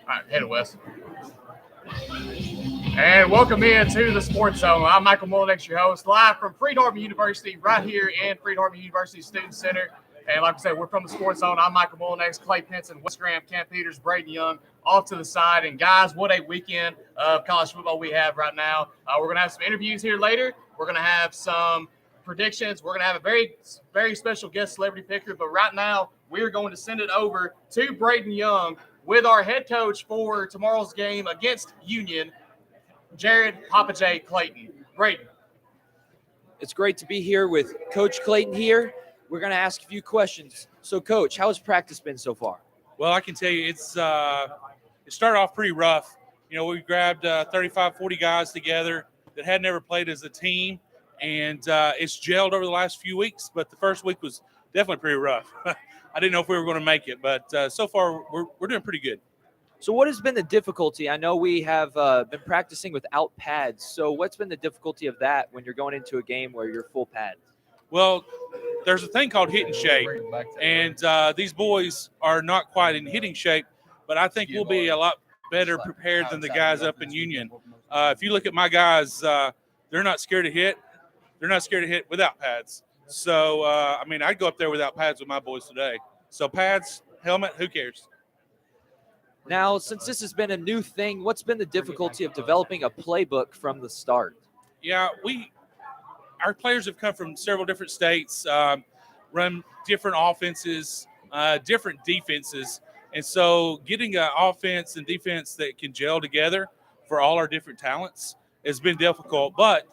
right, hit it, Wes. And welcome in to the Sports Zone. I'm Michael Mullinex, your host, live from Freed-Hardeman University, right here in Freed-Hardeman University Student Center. And like I said, we're from the Sports Zone. I'm Michael Mullinex, Clay Pinson, Wes Graham, Cam Peters, Braden Young, off to the side. And guys, what a weekend of college football we have right now. We're going to have some interviews here later. We're going to have some predictions. We're going to have a very, very special guest celebrity picker. But right now, we're going to send it over to Braden Young with our head coach for tomorrow's game against Union, Jared Papa J. Clayton. Braden. It's great to be here with Coach Clayton here. We're going to ask a few questions. So, Coach, how has practice been so far? Well, I can tell you it started off pretty rough. You know, we grabbed 35, 40 guys together that had never played as a team, and it's gelled over the last few weeks, but the first week was definitely pretty rough. I didn't know if we were going to make it, but so far we're doing pretty good. So what has been the difficulty? I know we have been practicing without pads. So what's been the difficulty of that when you're going into a game where you're full pads? Well, there's a thing called hitting shape, and these boys are not quite in hitting shape, but I think we'll be a lot better prepared than the guys up in Union. If you look at my guys, they're not scared to hit. They're not scared to hit without pads. So, I mean, I'd go up there without pads with my boys today. So pads, helmet, who cares? Now, since this has been a new thing, what's been the difficulty of developing a playbook from the start? Yeah, our players have come from several different states, run different offenses, different defenses. And so getting an offense and defense that can gel together for all our different talents has been difficult. But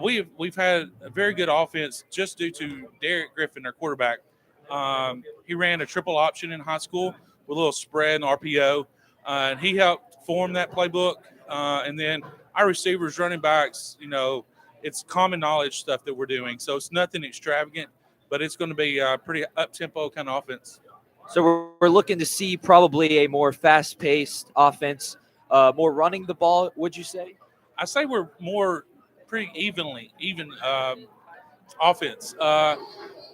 we've had a very good offense just due to Derek Griffin, our quarterback. He ran a triple option in high school with a little spread and RPO. And he helped form that playbook. And then our receivers, running backs, you know, it's common knowledge stuff that we're doing. So it's nothing extravagant, but it's going to be a pretty up-tempo kind of offense. So we're looking to see probably a more fast-paced offense, more running the ball, would you say? I say we're more pretty even offense.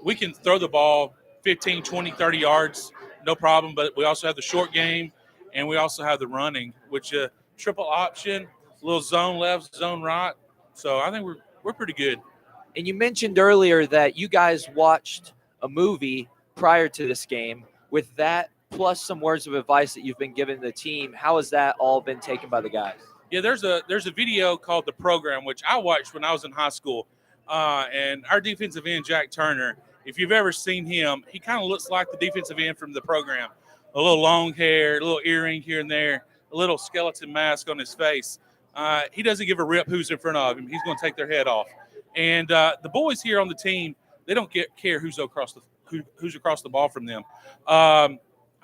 We can throw the ball 15, 20, 30 yards, no problem, but we also have the short game, and we also have the running, which triple option, a little zone left, zone right. So I think we're pretty good. And you mentioned earlier that you guys watched a movie prior to this game. With that, plus some words of advice that you've been giving the team, how has that all been taken by the guys? Yeah, there's a video called The Program, which I watched when I was in high school. And our defensive end, Jack Turner, if you've ever seen him, he kind of looks like the defensive end from The Program. A little long hair, a little earring here and there, a little skeleton mask on his face. He doesn't give a rip who's in front of him. He's going to take their head off. And the boys here on the team, they don't care who's across the ball from them. I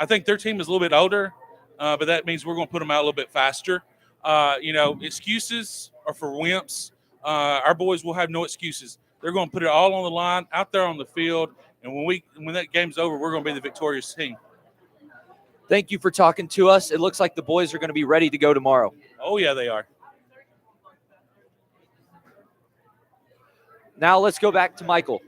think their team is a little bit older, but that means we're going to put them out a little bit faster. Excuses are for wimps. Our boys will have no excuses. They're going to put it all on the line out there on the field, and when that game's over, we're going to be the victorious team. Thank you for talking to us. It looks like the boys are going to be ready to go tomorrow. Oh, yeah, they are. Now let's go back to Michael.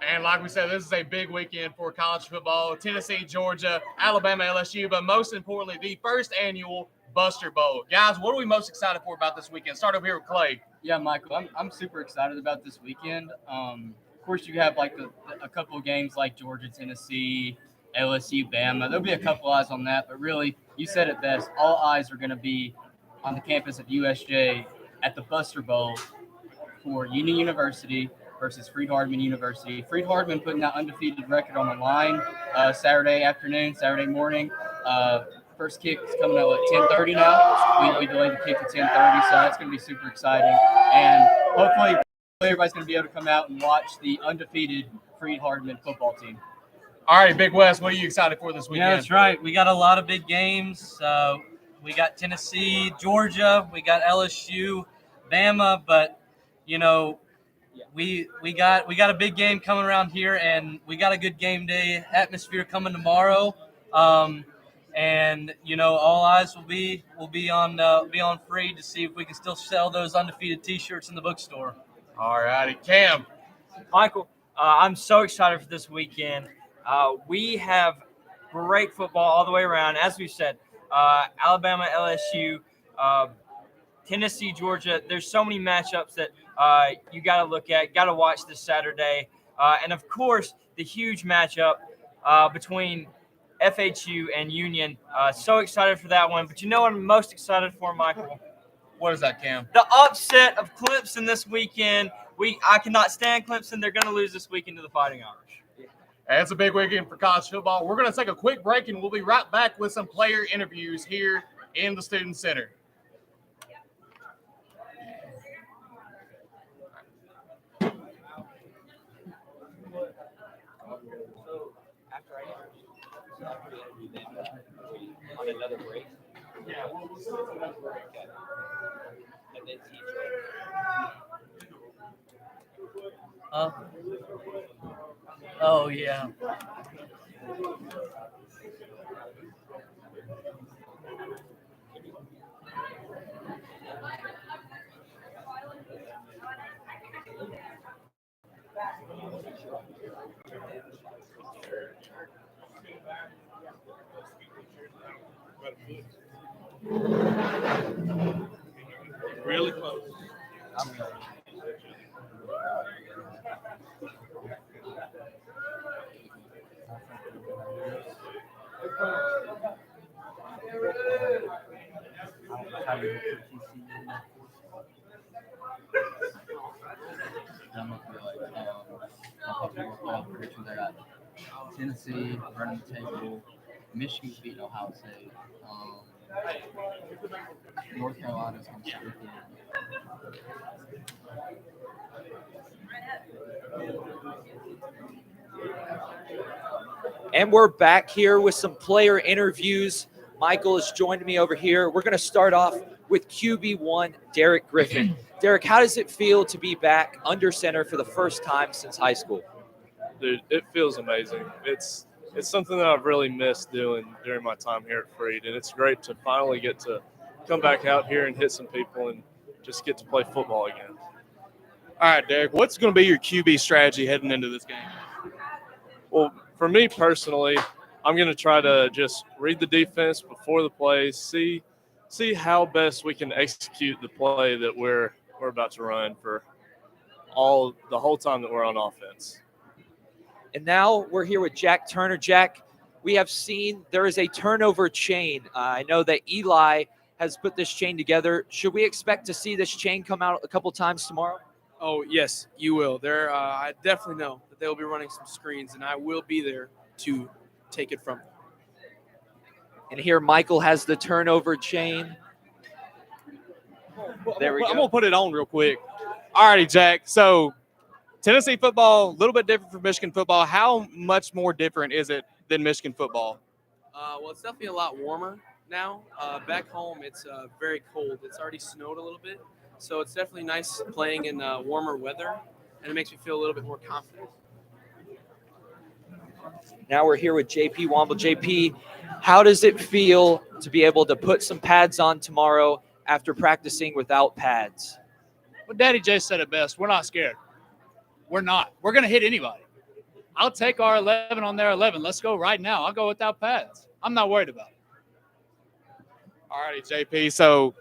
And like we said, this is a big weekend for college football. Tennessee, Georgia, Alabama, LSU, but most importantly, the first annual Buster Bowl. Guys, what are we most excited for about this weekend? Start over here with Clay. Yeah, Michael, I'm super excited about this weekend. Of course, you have like a couple of games like Georgia, Tennessee, LSU, Bama. There'll be a couple eyes on that, but really, you said it best. All eyes are going to be on the campus of USJ at the Buster Bowl for Union University versus Freed-Hardeman University. Freed-Hardeman putting that undefeated record on the line Saturday morning. First kick is coming out at 10:30 now. We delayed the kick to 10:30, so that's going to be super exciting. And hopefully everybody's going to be able to come out and watch the undefeated Freed-Hardeman football team. All right, Big West, what are you excited for this weekend? Yeah, that's right. We got a lot of big games. We got Tennessee, Georgia, we got LSU, Bama, but you know, we got a big game coming around here, and we got a good game day atmosphere coming tomorrow. And you know, all eyes will be on Freed to see if we can still sell those undefeated T-shirts in the bookstore. All righty, Cam. Michael, I'm so excited for this weekend. We have great football all the way around. As we said, Alabama, LSU, Tennessee, Georgia. There's so many matchups that you got to look at, got to watch this Saturday. And, of course, the huge matchup between FHU and Union. So excited for that one. But you know what I'm most excited for, Michael? What is that, Cam? The upset of Clemson this weekend. I cannot stand Clemson. They're going to lose this weekend to the Fighting Irish. And it's a big weekend for college football. We're going to take a quick break, and we'll be right back with some player interviews here in the Student Center. On another break. Yeah, we'll sit on another break. Okay. And then teach. Oh yeah. Really close. Predictions I got Tennessee running the table, Michigan's beating Ohio State, North Carolina's going to stick in. And we're back here with some player interviews. Michael has joined me over here. We're going to start off with QB1, Derek Griffin. Derek, how does it feel to be back under center for the first time since high school? Dude, it feels amazing. It's something that I've really missed doing during my time here at Freed, and it's great to finally get to come back out here and hit some people and just get to play football again. All right, Derek, what's going to be your QB strategy heading into this game? Well, for me personally, I'm going to try to just read the defense before the play, see how best we can execute the play that we're about to run for the whole time that we're on offense. And now we're here with Jack Turner. Jack, we have seen there is a turnover chain. I know that Eli has put this chain together. Should we expect to see this chain come out a couple times tomorrow? Oh, yes, you will. I definitely know that they'll be running some screens, and I will be there to take it from them. And here Michael has the turnover chain. There we go. I'm going to put it on real quick. All righty, Jack. So Tennessee football, a little bit different from Michigan football. How much more different is it than Michigan football? Well, it's definitely a lot warmer now. Back home, it's very cold. It's already snowed a little bit. So it's definitely nice playing in warmer weather, and it makes me feel a little bit more confident. Now we're here with JP Womble. JP, how does it feel to be able to put some pads on tomorrow after practicing without pads? Well, Daddy J said it best. We're not scared. We're not. We're going to hit anybody. I'll take our 11 on their 11. Let's go right now. I'll go without pads. I'm not worried about it. All righty, JP. So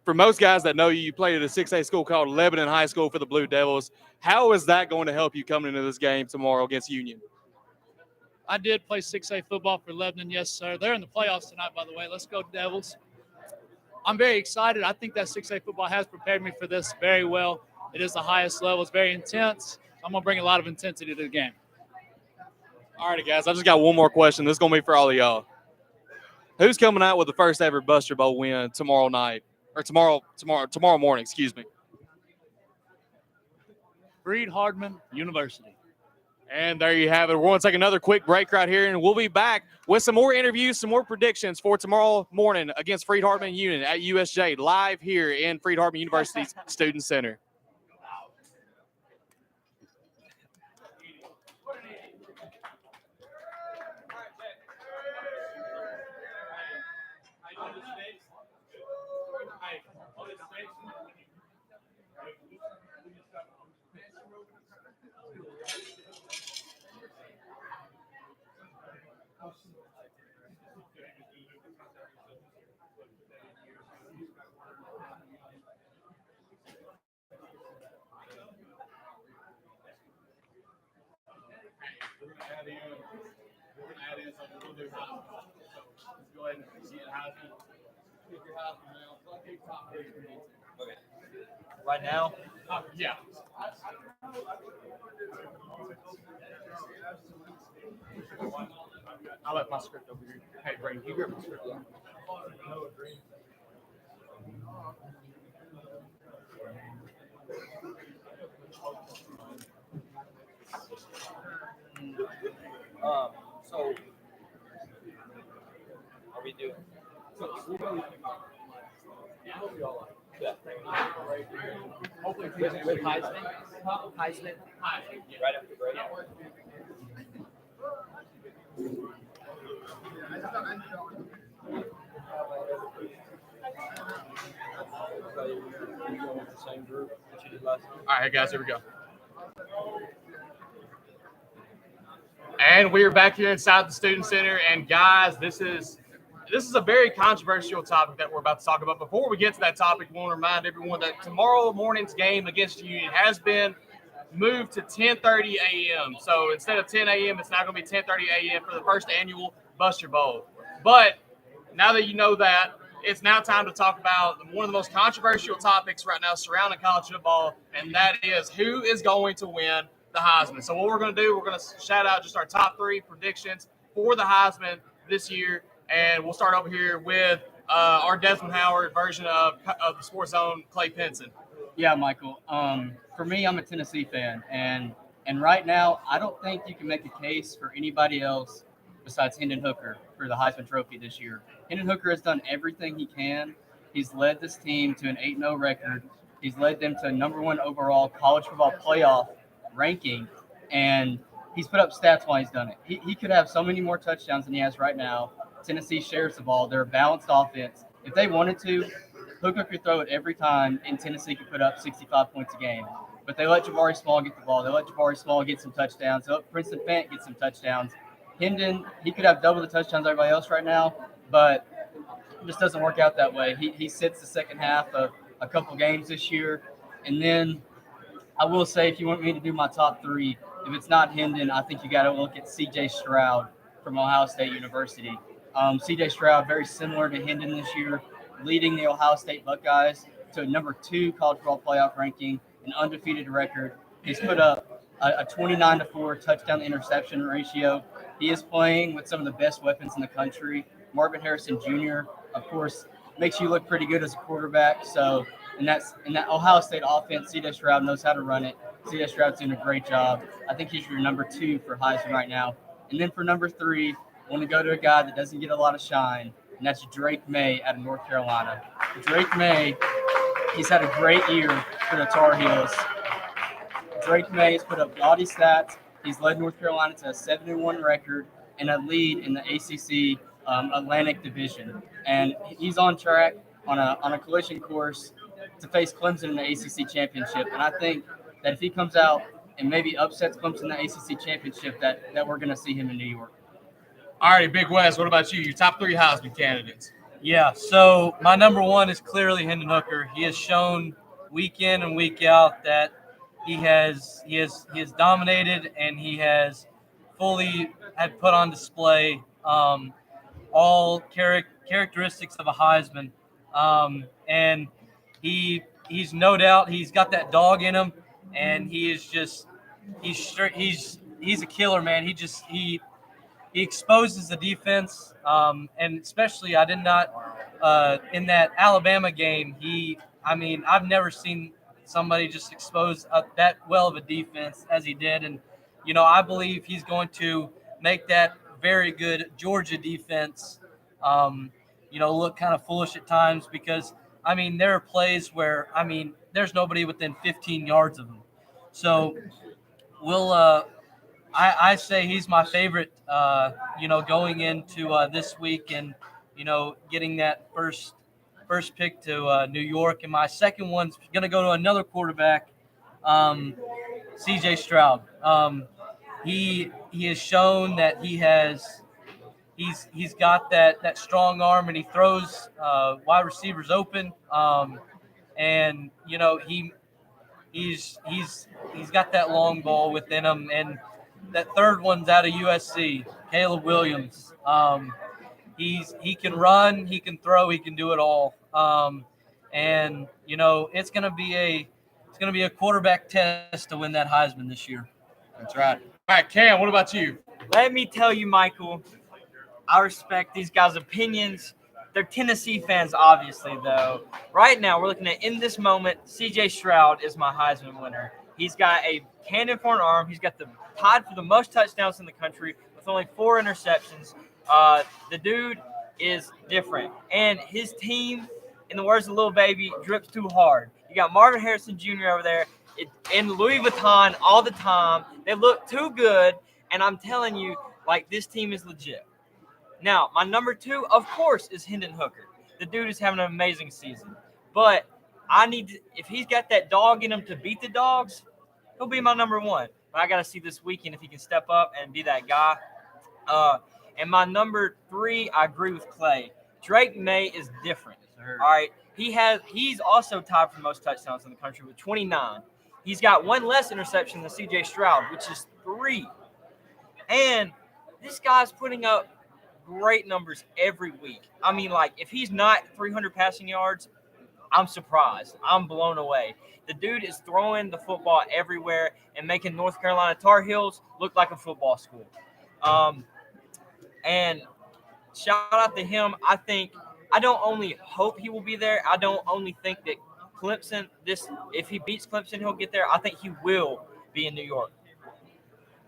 for most guys that know you, you played at a 6A school called Lebanon High School for the Blue Devils. How is that going to help you coming into this game tomorrow against Union? I did play 6A football for Lebanon, yes, sir. They're in the playoffs tonight, by the way. Let's go Devils. I'm very excited. I think that 6A football has prepared me for this very well. It is the highest level. It's very intense. I'm going to bring a lot of intensity to the game. All righty, guys. I just got one more question. This is going to be for all of y'all. Who's coming out with the first ever Buster Bowl win tomorrow night? Or tomorrow morning, excuse me. Freed-Hardeman University. And there you have it. We're going to take another quick break right here, and we'll be back with some more interviews, some more predictions for tomorrow morning against Freed-Hardeman Union at USJ, live here in Freed-Hardeman University's Student Center. Right now, Yeah. I'll let my script over here. Hey, Brandon, you grab my script. so are we doing? Yeah. With Heisman? Heisman? Right after break. Same group that you did last time. All right, guys, here we go. And we are back here inside the Student Center. And guys, this is a very controversial topic that we're about to talk about. Before we get to that topic, we want to remind everyone that tomorrow morning's game against Union has been moved to 10:30 a.m. So instead of 10 a.m., it's now going to be 10:30 a.m. for the first annual Buster Bowl. But now that you know that, it's now time to talk about one of the most controversial topics right now surrounding college football, and that is who is going to win the Heisman. So what we're going to do, we're going to shout out just our top 3 predictions for the Heisman this year, and we'll start over here with our Desmond Howard version of the Sports Zone, Clay Pinson. Yeah, Michael. For me, I'm a Tennessee fan, and right now, I don't think you can make a case for anybody else besides Hendon Hooker for the Heisman Trophy this year. Hendon Hooker has done everything he can. He's led this team to an 8-0 record. He's led them to a #1 overall college football playoff ranking, and he's put up stats while he's done it. He could have so many more touchdowns than he has right now. Tennessee shares the ball. They're a balanced offense. If they wanted to, Hooker could throw it every time, and Tennessee could put up 65 points a game. But they let Jabari Small get the ball. They let Jabari Small get some touchdowns. They let Princeton Fant get some touchdowns. Hendon, he could have double the touchdowns everybody else right now, but it just doesn't work out that way. He sits the second half of a couple games this year. And then I will say, if you want me to do my top 3, if it's not Hendon, I think you got to look at C.J. Stroud from Ohio State University. C.J. Stroud, very similar to Hendon this year, leading the Ohio State Buckeyes to a #2 college football playoff ranking, an undefeated record. He's put up a 29-4 touchdown to interception ratio. He is playing with some of the best weapons in the country. Marvin Harrison Jr., of course, makes you look pretty good as a quarterback. So, in that Ohio State offense, C.J. Stroud knows how to run it. C.J. Stroud's doing a great job. I think he's your #2 for Heisman right now. And then for #3, I want to go to a guy that doesn't get a lot of shine, and that's Drake May out of North Carolina. Drake May, he's had a great year for the Tar Heels. Drake May has put up gaudy stats. He's led North Carolina to a 7-1 record and a lead in the ACC Atlantic Division. And he's on track on a collision course to face Clemson in the ACC Championship. And I think that if he comes out and maybe upsets Clemson in the ACC Championship, that we're going to see him in New York. All right, Big West, what about you? Your top 3 Heisman candidates. Yeah, so my #1 is clearly Hendon Hooker. He has shown week in and week out that he has dominated, and he has fully had put on display all characteristics of a Heisman, and he's no doubt he's got that dog in him, and he is just he's a killer, man. He exposes the defense, and especially I did not in that Alabama game. I've never seen somebody just expose that well of a defense as he did, and I believe he's going to make that very good Georgia defense, look kind of foolish at times because there are plays where there's nobody within 15 yards of him. So I say he's my favorite, going into this week and, getting that first pick to New York. And my second one's going to go to another quarterback, C.J. Stroud. He has shown that he's got that strong arm, and he throws wide receivers open. And you know he's got that long ball within him, and that third one's out of USC, Caleb Williams. He can run, he can throw, he can do it all. And you know it's gonna be a quarterback test to win that Heisman this year. That's right. All right, Cam, what about you? Let me tell you, Michael, I respect these guys' opinions. They're Tennessee fans, obviously, though. Right now, we're looking at, in this moment, C.J. Stroud is my Heisman winner. He's got a cannon for an arm. He's got tied for the most touchdowns in the country with only 4 interceptions. The dude is different. And his team, in the words of Lil Baby, drips too hard. You got Marvin Harrison Jr. over there in Louis Vuitton all the time. They look too good, and I'm telling you, like, this team is legit. Now, my number 2, of course, is Hendon Hooker. The dude is having an amazing season. But if he's got that dog in him to beat the dogs, he'll be my number 1. But I got to see this weekend if he can step up and be that guy. And my number 3, I agree with Clay. Drake May is different. All right. He's also tied for the most touchdowns in the country with 29. He's got 1 less interception than C.J. Stroud, which is 3. And this guy's putting up great numbers every week. I mean, like, if he's not 300 passing yards, I'm surprised. I'm blown away. The dude is throwing the football everywhere and making North Carolina Tar Heels look like a football school. And shout out to him. I don't only hope he will be there. I don't only think that Clemson, if he beats Clemson, he'll get there. I think he will be in New York.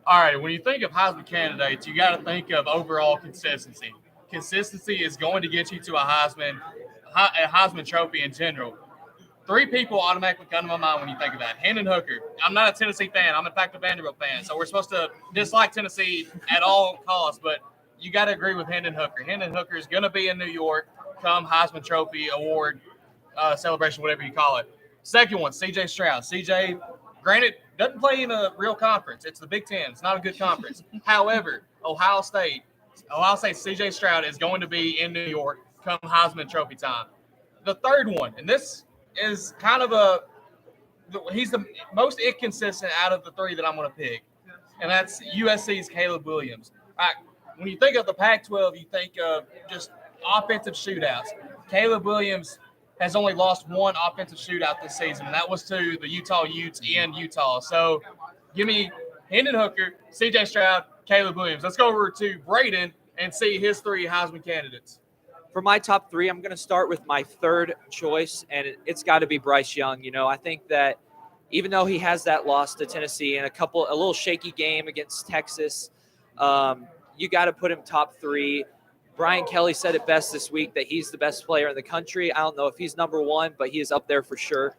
All right, when you think of Heisman candidates, you got to think of overall consistency. Consistency is going to get you to a Heisman trophy in general. 3 people automatically come to my mind when you think of that. Hendon Hooker. I'm not a Tennessee fan. I'm in fact a Vanderbilt fan. So we're supposed to dislike Tennessee at all costs, but you got to agree with Hendon Hooker. Hendon Hooker is going to be in New York come Heisman Trophy award celebration, whatever you call it. Second one, C.J. Stroud. C.J., granted, doesn't play in a real conference. It's the Big Ten. It's not a good conference. However, Ohio State, C.J. Stroud is going to be in New York come Heisman Trophy time. The third one, and this is kind of he's the most inconsistent out of the 3 that I'm going to pick, and that's USC's Caleb Williams. All right, when you think of the Pac-12, you think of just offensive shootouts. Caleb Williams has only lost 1 offensive shootout this season, and that was to the Utah Utes in Utah. So give me Hendon Hooker, C.J. Stroud, Caleb Williams. Let's go over to Braden and see his 3 Heisman candidates. For my top 3, I'm going to start with my 3rd choice, and it's got to be Bryce Young. You know, I think that even though he has that loss to Tennessee and a little shaky game against Texas, you got to put him top 3. Brian Kelly said it best this week that he's the best player in the country. I don't know if he's number 1, but he is up there for sure.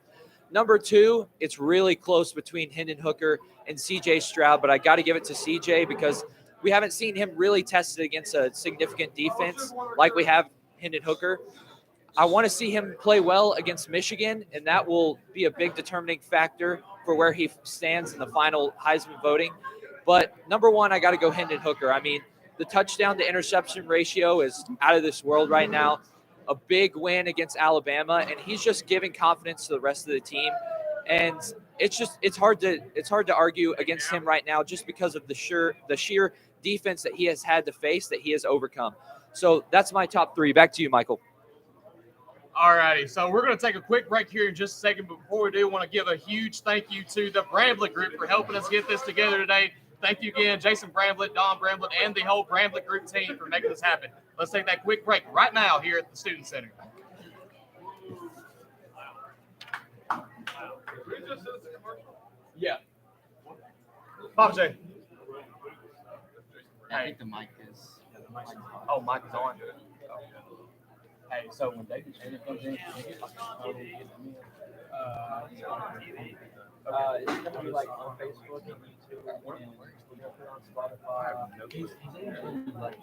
Number 2, it's really close between Hendon Hooker and C.J. Stroud, but I got to give it to C.J. because we haven't seen him really tested against a significant defense like we have Hendon Hooker. I want to see him play well against Michigan, and that will be a big determining factor for where he stands in the final Heisman voting. But number 1, I got to go Hendon Hooker. I mean, the touchdown to interception ratio is out of this world right now. A big win against Alabama, and he's just giving confidence to the rest of the team. And it's hard to argue against him right now just because of the sheer defense that he has had to face that he has overcome. So that's my top 3. Back to you, Michael. All righty, so we're going to take a quick break here in just a second. But before we do, I want to give a huge thank you to the Bramblett Group for helping us get this together today. Thank you again, Jason Bramblett, Don Bramblett, and the whole Bramblett Group team for making this happen. Let's take that quick break right now here at the Student Center. Yeah. Papa J. I think the mic is. Oh, mic is on. Hey, so when David Chandler comes in, it's going to be like on Facebook and YouTube and we'll put on Spotify. He's actually like,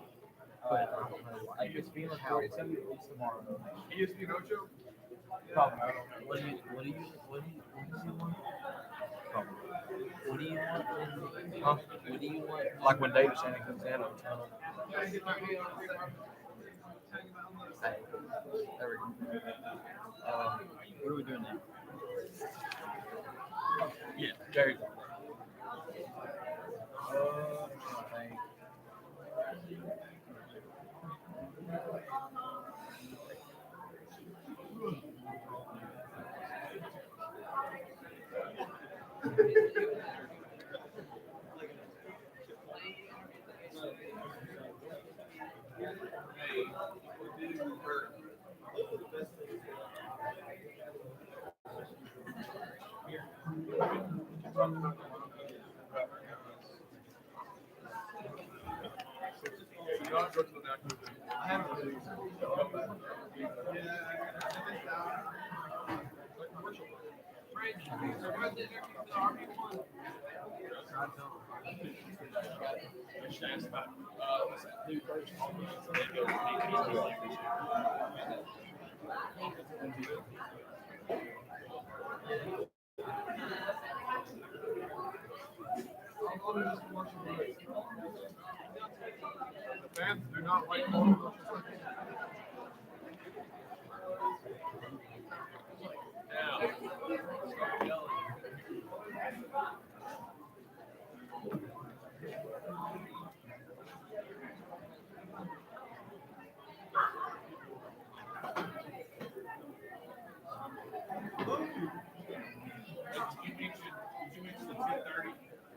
like it's being recorded. It's going to be released tomorrow. ESPN Ocho? Probably. What do you want? Probably. What do you want? Huh? What do you want? Like when David Shannon comes in. Hey, there we go. What are we doing now? Yeah, there you go. Okay. Fans do not like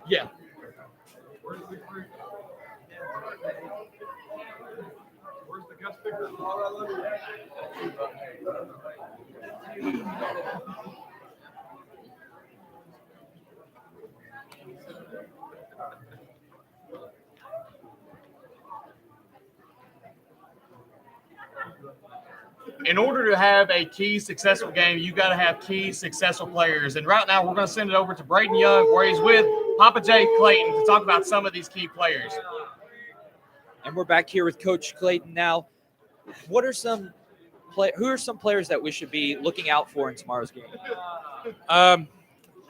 Yeah. Where's the group? Where's the guest speaker? In order to have a key successful game, you got to have key successful players. And right now, we're going to send it over to Braden Young, where he's with Papa J. Clayton to talk about some of these key players. And we're back here with Coach Clayton now. What are some who are some players that we should be looking out for in tomorrow's game?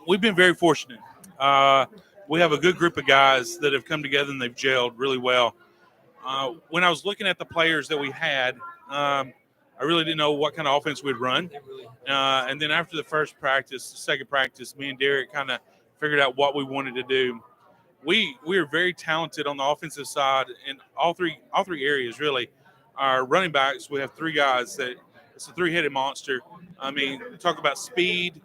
We've been very fortunate. We have a good group of guys that have come together and they've gelled really well. When I was looking at the players that we had, I really didn't know what kind of offense we'd run. And then after the first practice, the second practice, me and Derek kind of figured out what we wanted to do. We are very talented on the offensive side in all three areas, really. Our running backs, we have three guys that it's a three-headed monster. I mean, talk about speed,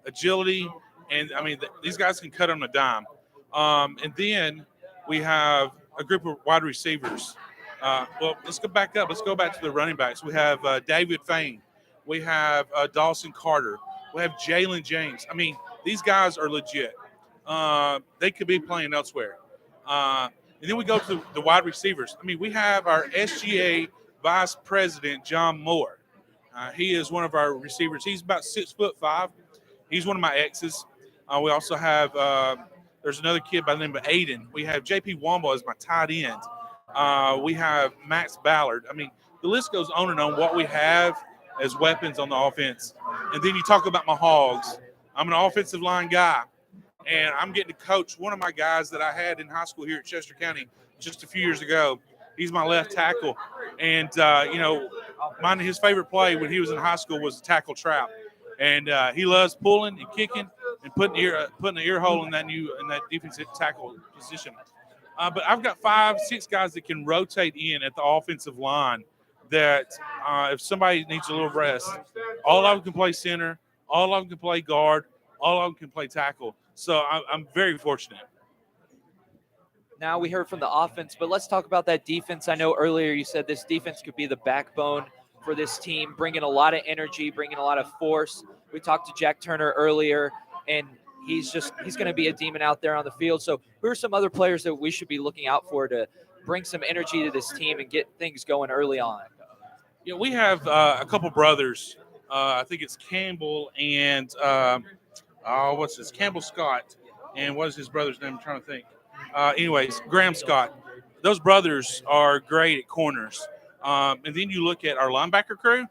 agility, and I mean, these guys can cut on a dime. And then we have a group of wide receivers. Well, let's go back up. Let's go back to the running backs. We have David Fain. We have Dawson Carter. We have Jalen James. I mean, these guys are legit. They could be playing elsewhere. And then we go to the wide receivers. I mean, we have our SGA Vice President, John Moore. He is one of our receivers. He's about 6'5". He's one of my exes. We also have there's another kid by the name of Aiden. We have JP Womble as my tight end. We have Max Ballard. I mean, the list goes on and on what we have as weapons on the offense. And then you talk about my hogs. I'm an offensive line guy, and I'm getting to coach one of my guys that I had in high school here at Chester County just a few years ago. He's my left tackle. And, his favorite play when he was in high school was the tackle trap. And he loves pulling and kicking and putting the ear hole in that defensive tackle position. But I've got 5-6 guys that can rotate in at the offensive line that if somebody needs a little rest, all of them can play center, all of them can play guard, all of them can play tackle. So I'm very fortunate. Now we heard from the offense, but let's talk about that defense. I know earlier you said this defense could be the backbone for this team, bringing a lot of energy, bringing a lot of force. We talked to Jack Turner earlier, and he's going to be a demon out there on the field. So who are some other players that we should be looking out for to bring some energy to this team and get things going early on? Yeah, we have a couple brothers. I think it's Campbell and Campbell Scott. And what is his brother's name? I'm trying to think. Anyways, Graham Scott. Those brothers are great at corners. And then you look at our linebacker crew,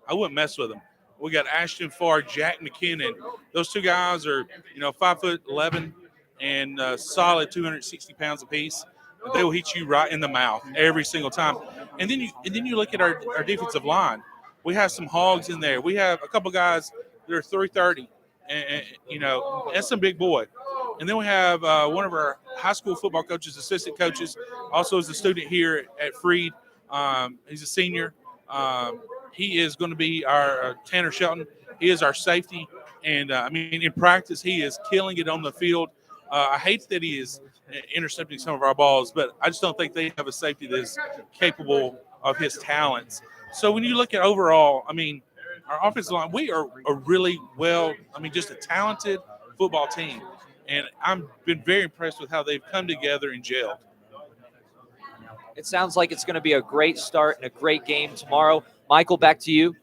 I wouldn't mess with them. We got Ashton Farr, Jack McKinnon. Those two guys are, 5'11", and solid 260 pounds apiece. They will hit you right in the mouth every single time. And then you look at our defensive line. We have some hogs in there. We have a couple guys that are 330, and that's some big boy. And then we have one of our high school football coaches, assistant coaches, also is a student here at Freed. He's a senior. He is going to be our Tanner Shelton. He is our safety. And, in practice, he is killing it on the field. I hate that he is intercepting some of our balls, but I just don't think they have a safety that is capable of his talents. So when you look at overall, our offensive line, we are a really just a talented football team. And I've been very impressed with how they've come together and gelled. It sounds like it's going to be a great start and a great game tomorrow. Michael, back to you.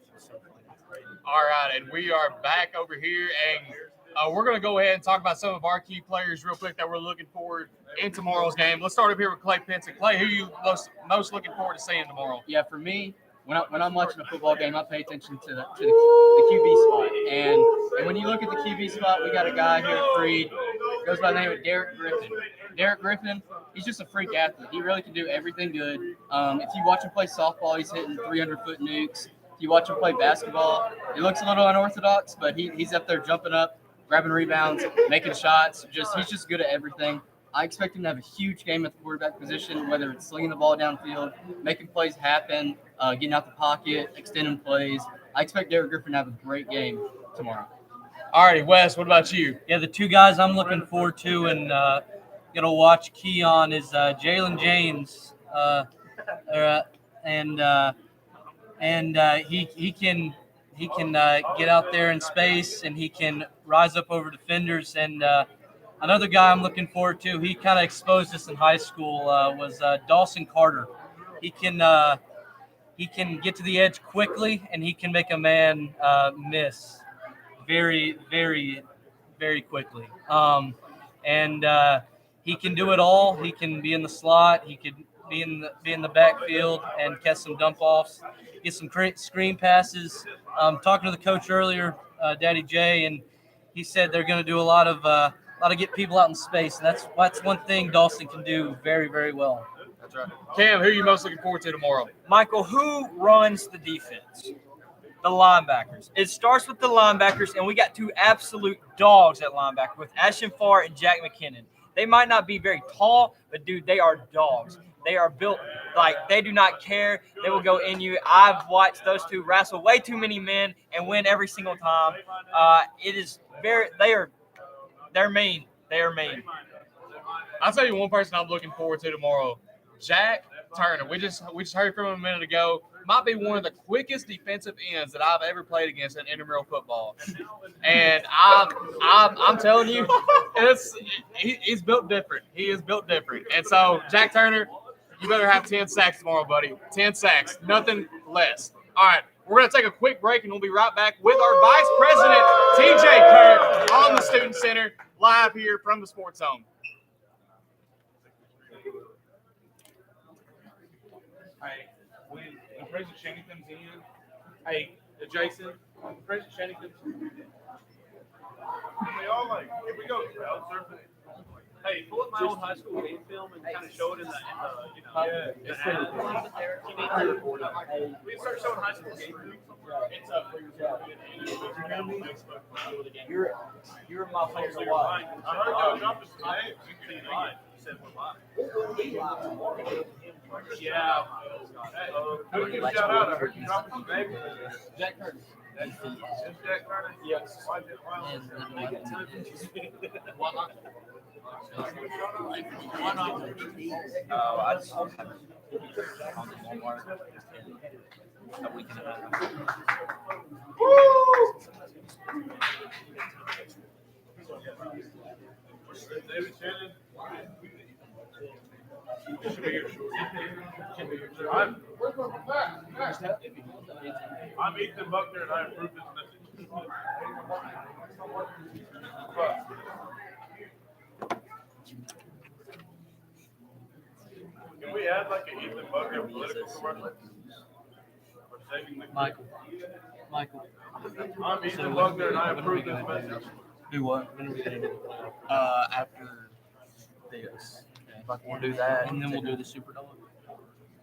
All right, and we are back over here, and we're going to go ahead and talk about some of our key players real quick that we're looking forward in tomorrow's game. Let's start up here with Clay Pinson. Clay, who are you most looking forward to seeing tomorrow? Yeah, for me, when I'm watching a football game, I pay attention to the QB spot. And when you look at the QB spot, we got a guy here at Freed, goes by the name of Derek Griffin. Derek Griffin, he's just a freak athlete. He really can do everything good. If you watch him play softball, he's hitting 300-foot nukes. If you watch him play basketball, it looks a little unorthodox, but he's up there jumping up, grabbing rebounds, making shots. He's just good at everything. I expect him to have a huge game at the quarterback position, whether it's slinging the ball downfield, making plays happen, getting out the pocket, extending plays. I expect Derek Griffin to have a great game tomorrow. All righty, Wes, what about you? Yeah, the two guys I'm looking forward to and going to watch key on is Jalen James. He can get out there in space, and he can rise up over defenders. And another guy I'm looking forward to, he kind of exposed us in high school, was Dawson Carter. He can get to the edge quickly, and he can make a man miss very, very, very quickly. He can do it all. He can be in the slot. He could be in the backfield and catch some dump offs, get some screen passes. Talking to the coach earlier, Daddy Jay, and he said they're going to do a lot of get people out in space, and that's one thing Dawson can do very, very well. That's right. Cam, who are you most looking forward to tomorrow? Michael, who runs the defense? The linebackers. It starts with the linebackers, and we got two absolute dogs at linebacker with Ashton Farr and Jack McKinnon. They might not be very tall, but, dude, they are dogs. They are built like they do not care. They will go in you. I've watched those two wrestle way too many men and win every single time. They're mean. They are mean. I'll tell you one person I'm looking forward to tomorrow, Jack Turner. We just heard from him a minute ago. Might be one of the quickest defensive ends that I've ever played against in intramural football, and I'm telling you, he's built different. He is built different, and so Jack Turner, you better have 10 sacks tomorrow, buddy. 10 sacks, nothing less. All right, we're gonna take a quick break, and we'll be right back with our Vice President TJ Kirk on the Student Center live here from the Sports Zone. Hey, when President Shannon comes in, hey, Jason, when President Shannon comes in. They all here we go, crowd surfing. Hey, pull up my old high school game film and kind of show it in the we start showing high school game film. It's up. You're my player to I watch. heard y'all dropped us today. You said we're live. Yeah. Who gives shout out? I heard you dropped us today. Jack Turner. That's Jack Turner? Yes. Why not? I just on the Walmart a week and a half. David Shannon. I'm Ethan Buckner, and I approve this message. Can we add like an Ethan Buckner political commercial? Michael. I'm Ethan Buckner, and I approve this message. Do what? After Yes. If I want to do that, And then we'll do the Super Bowl.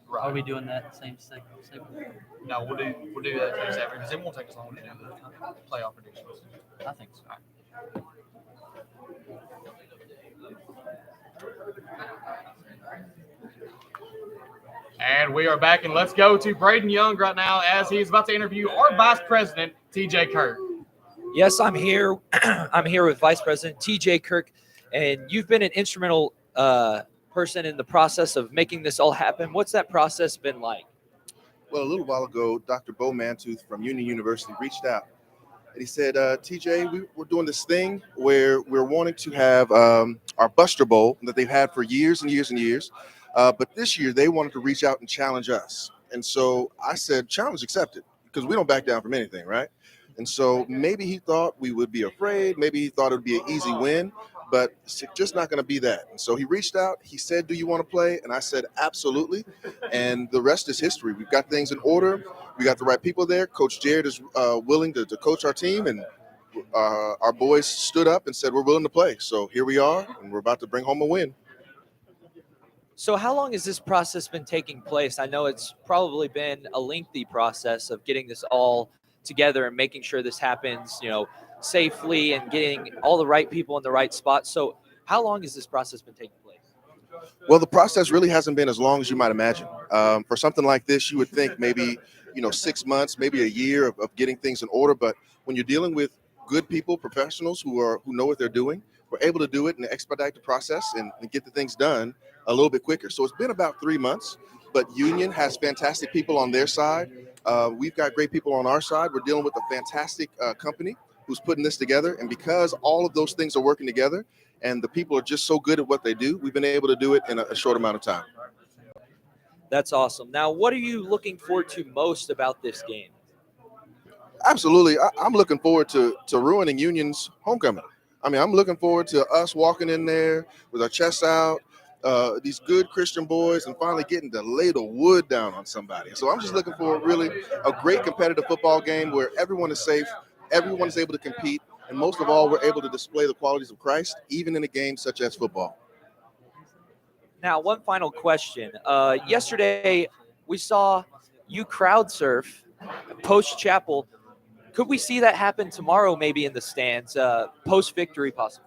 Right. Are we doing that same segment? No, we'll do that next ever because it won't take us long to do the playoff predictions. I think so. And we are back, and let's go to Braden Young right now as he's about to interview our Vice President, TJ Kirk. Yes, I'm here. I'm here with Vice President TJ Kirk, and you've been an instrumental person in the process of making this all happen. What's that process been like? Well, a little while ago, Dr. Bo Mantooth from Union University reached out, and he said, TJ, we're doing this thing where we're wanting to have our Buster Bowl that they've had for years and years and years. But this year, they wanted to reach out and challenge us. And so I said, challenge accepted, because we don't back down from anything, right? And so maybe he thought we would be afraid. Maybe he thought it would be an easy win, but it's just not going to be that. And so he reached out. He said, do you want to play? And I said, absolutely. And the rest is history. We've got things in order. We got the right people there. Coach Jared is willing to coach our team. And our boys stood up and said, we're willing to play. So here we are, and we're about to bring home a win. So how long has this process been taking place? I know it's probably been a lengthy process of getting this all together and making sure this happens, safely and getting all the right people in the right spot. So how long has this process been taking place? Well, the process really hasn't been as long as you might imagine. For something like this, you would think maybe, 6 months, maybe a year of getting things in order. But when you're dealing with good people, professionals who know what they're doing, we're able to do it and expedite the process and get the things done a little bit quicker. So it's been about 3 months, but Union has fantastic people on their side. We've got great people on our side. We're dealing with a fantastic company who's putting this together. And because all of those things are working together and the people are just so good at what they do, we've been able to do it in a short amount of time. That's awesome. Now, what are you looking forward to most about this game? Absolutely. I'm looking forward to ruining Union's homecoming. I mean, I'm looking forward to us walking in there with our chests out, these good Christian boys, and finally getting to lay the wood down on somebody. So I'm just looking for really a great competitive football game where everyone is safe, everyone is able to compete, and most of all, we're able to display the qualities of Christ, even in a game such as football. Now, one final question. Yesterday, we saw you crowd surf post-chapel. Could we see that happen tomorrow, maybe in the stands, post-victory possibly?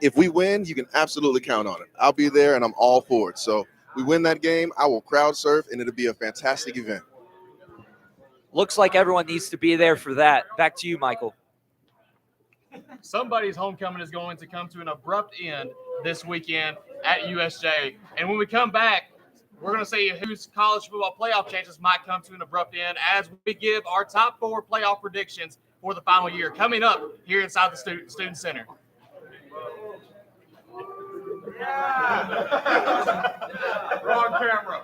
If we win, you can absolutely count on it. I'll be there, and I'm all for it. So we win that game, I will crowd surf, and it'll be a fantastic event. Looks like everyone needs to be there for that. Back to you, Michael. Somebody's homecoming is going to come to an abrupt end this weekend at USJ. And when we come back, we're going to see whose college football playoff chances might come to an abrupt end as we give our top 4 playoff predictions for the final year coming up here inside the Student Center. Wrong camera.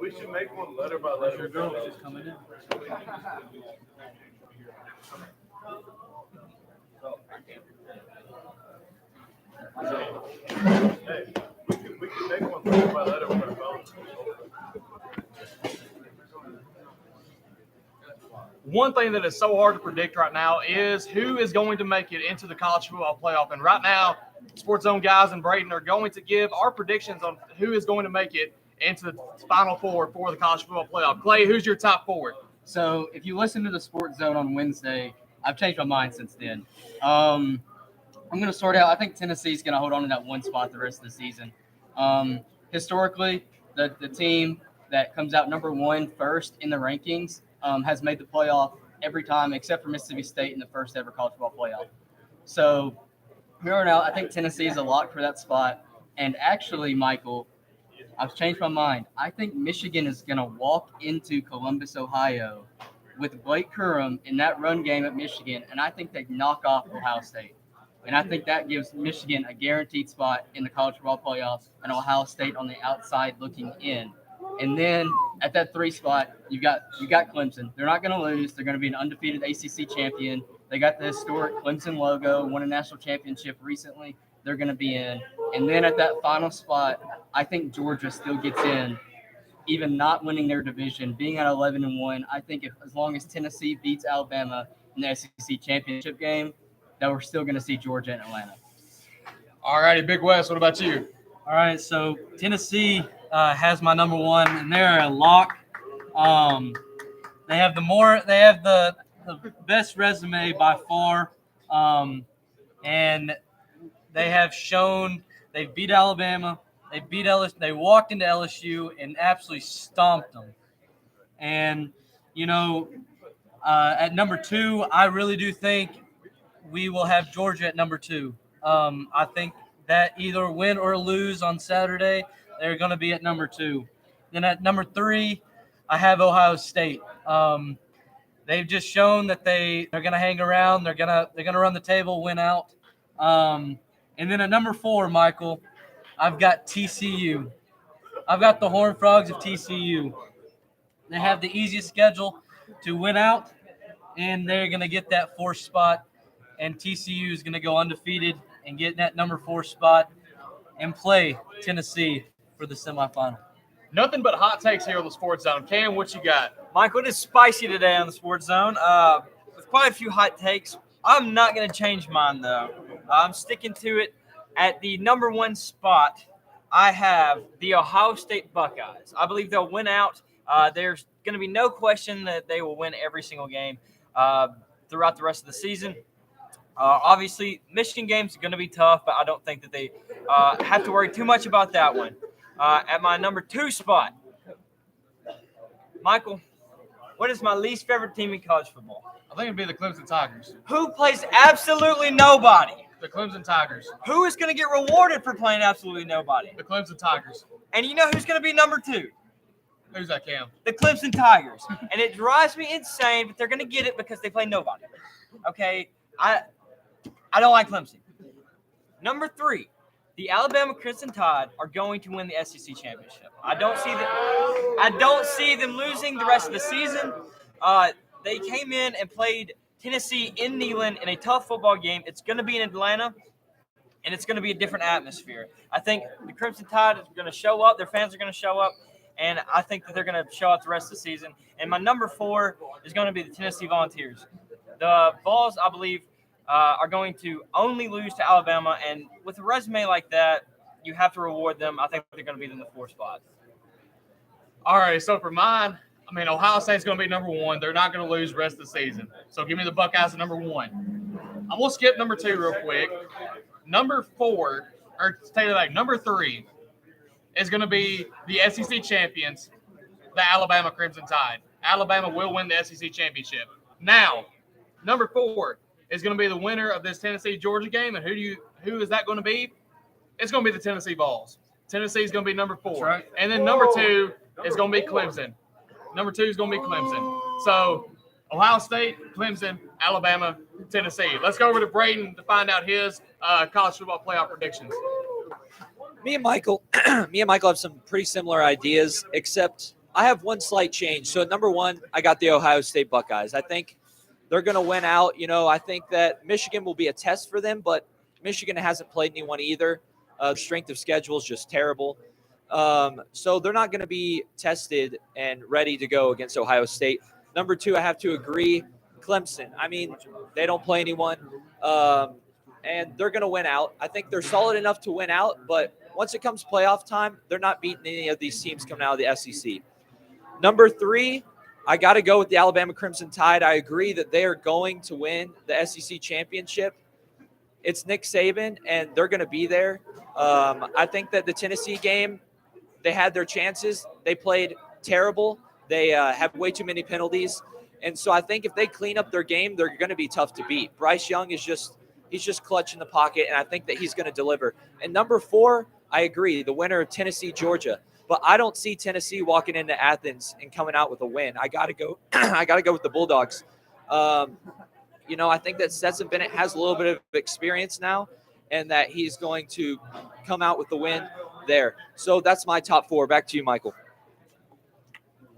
We should make one letter by letter. Your girl is coming in. Hey, we can make one letter by letter with our phones. One thing that is so hard to predict right now is who is going to make it into the college football playoff. And right now, Sports Zone guys and Braden are going to give our predictions on who is going to make it into the Final Four for the college football playoff. Clay, who's your top 4? So if you listen to the Sports Zone on Wednesday, I've changed my mind since then. I'm going to sort out. I think Tennessee's going to hold on to that one spot the rest of the season. Historically, the team that comes out number 1 first in the rankings has made the playoff every time except for Mississippi State in the first ever college football playoff. So here on out, I think Tennessee is a lock for that spot. And actually, Michael, I've changed my mind. I think Michigan is going to walk into Columbus, Ohio with Blake Curran in that run game at Michigan, and I think they knock off Ohio State. And I think that gives Michigan a guaranteed spot in the college football playoffs and Ohio State on the outside looking in. And then at that 3 spot, you got Clemson. They're not going to lose. They're going to be an undefeated ACC champion. They got the historic Clemson logo, won a national championship recently. They're going to be in. And then at that final spot, I think Georgia still gets in, even not winning their division, being at 11-1. I think as long as Tennessee beats Alabama in the SEC championship game, that we're still going to see Georgia and Atlanta. All righty, Big West, what about you? All right, so Tennessee has my number 1, and they're a lock. They have the best resume by far, and they have shown they beat Alabama, they beat LSU, they walked into LSU and absolutely stomped them. And at number 2, I really do think we will have Georgia at number 2. I think that either win or lose on Saturday, they're going to be at number 2. Then at number 3, I have Ohio State. They've just shown that they're going to hang around. They're going to run the table, win out. And then at number 4, Michael, I've got TCU. I've got the Horned Frogs of TCU. They have the easiest schedule to win out, and they're going to get that 4th spot. And TCU is going to go undefeated and get that number 4 spot and play Tennessee for the semifinal. Nothing but hot takes here on the Sports Zone. Cam, what you got? Michael, it is spicy today on the Sports Zone. With quite a few hot takes. I'm not going to change mine, though. I'm sticking to it. At the number 1 spot, I have the Ohio State Buckeyes. I believe they'll win out. There's going to be no question that they will win every single game throughout the rest of the season. Obviously, Michigan games are going to be tough, but I don't think that they have to worry too much about that one. At my number 2 spot, Michael, what is my least favorite team in college football? I think it'd be the Clemson Tigers. Who plays absolutely nobody? The Clemson Tigers. Who is going to get rewarded for playing absolutely nobody? The Clemson Tigers. And you know who's going to be number 2? Who's that, Cam? The Clemson Tigers. And it drives me insane, but they're going to get it because they play nobody. Okay? I don't like Clemson. Number 3, the Alabama Crimson Tide are going to win the SEC championship. I don't see them losing the rest of the season. They came in and played Tennessee in Neyland in a tough football game. It's going to be in Atlanta, and it's going to be a different atmosphere. I think the Crimson Tide is going to show up. Their fans are going to show up, and I think that they're going to show up the rest of the season. And my number 4 is going to be the Tennessee Volunteers. The Vols, I believe, are going to only lose to Alabama, and with a resume like that, you have to reward them. I think they're going to be in the 4th spot. All right, so for mine, Ohio State's going to be number 1. They're not going to lose the rest of the season. So give me the Buckeyes at number 1. I'm going to skip number 2 real quick. Number 4, or take it back, number 3 is going to be the SEC champions, the Alabama Crimson Tide. Alabama will win the SEC championship. Now, number 4 is going to be the winner of this Tennessee-Georgia game. And who is that going to be? It's going to be the Tennessee Vols. Tennessee is going to be number 4. Right. And then number 2 is going to be Clemson. Number 2 is going to be Clemson. So, Ohio State, Clemson, Alabama, Tennessee. Let's go over to Braden to find out his college football playoff predictions. Me and Michael have some pretty similar ideas, except I have one slight change. So at number 1, I got the Ohio State Buckeyes. I think they're going to win out. I think that Michigan will be a test for them, but Michigan hasn't played anyone either. The strength of schedule is just terrible. So they're not going to be tested and ready to go against Ohio State. Number 2, I have to agree, Clemson. They don't play anyone, and they're going to win out. I think they're solid enough to win out, but once it comes playoff time, they're not beating any of these teams coming out of the SEC. Number 3, I got to go with the Alabama Crimson Tide. I agree that they are going to win the SEC championship. It's Nick Saban, and they're going to be there. I think that the Tennessee game, they had their chances. They played terrible. They have way too many penalties. And so I think if they clean up their game, they're going to be tough to beat. Bryce Young is he's just clutch in the pocket, and I think that he's going to deliver. And number 4, I agree, the winner of Tennessee, Georgia. But I don't see Tennessee walking into Athens and coming out with a win. I got to go. I got to go with the Bulldogs. You know, I think that Stetson Bennett has a little bit of experience now, and that he's going to come out with the win there. So that's my top 4. Back to you, Michael.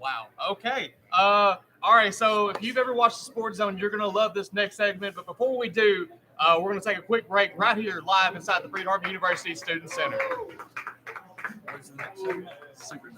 Wow. Okay. All right. So if you've ever watched the Sports Zone, you're going to love this next segment. But before we do, we're going to take a quick break right here live inside the Freed-Hardeman University Student Center. Where's the next segment? Super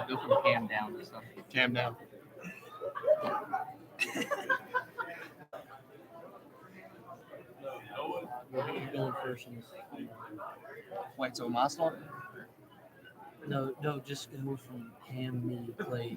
Go from cam down to something. Cam down. Going first. Wait, so my start? No, just go from ham, me, play.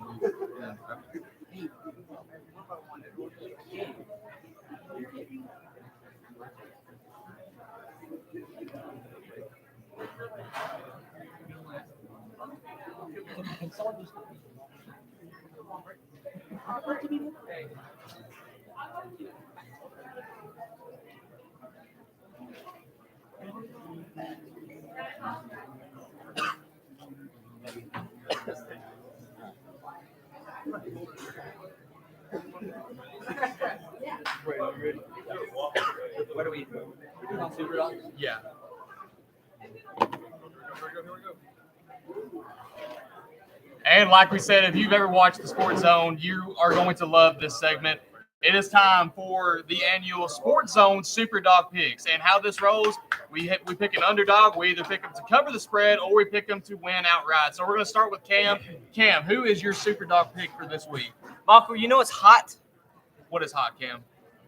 Where do we? Yeah. And like we said, if you've ever watched the Sports Zone, you are going to love this segment. It is time for the annual Sports Zone Super Dog Picks. And how this rolls, we pick an underdog. We either pick them to cover the spread or we pick them to win outright. So we're going to start with Cam. Cam, who is your Super Dog pick for this week? Michael, you know what's hot? What is hot, Cam?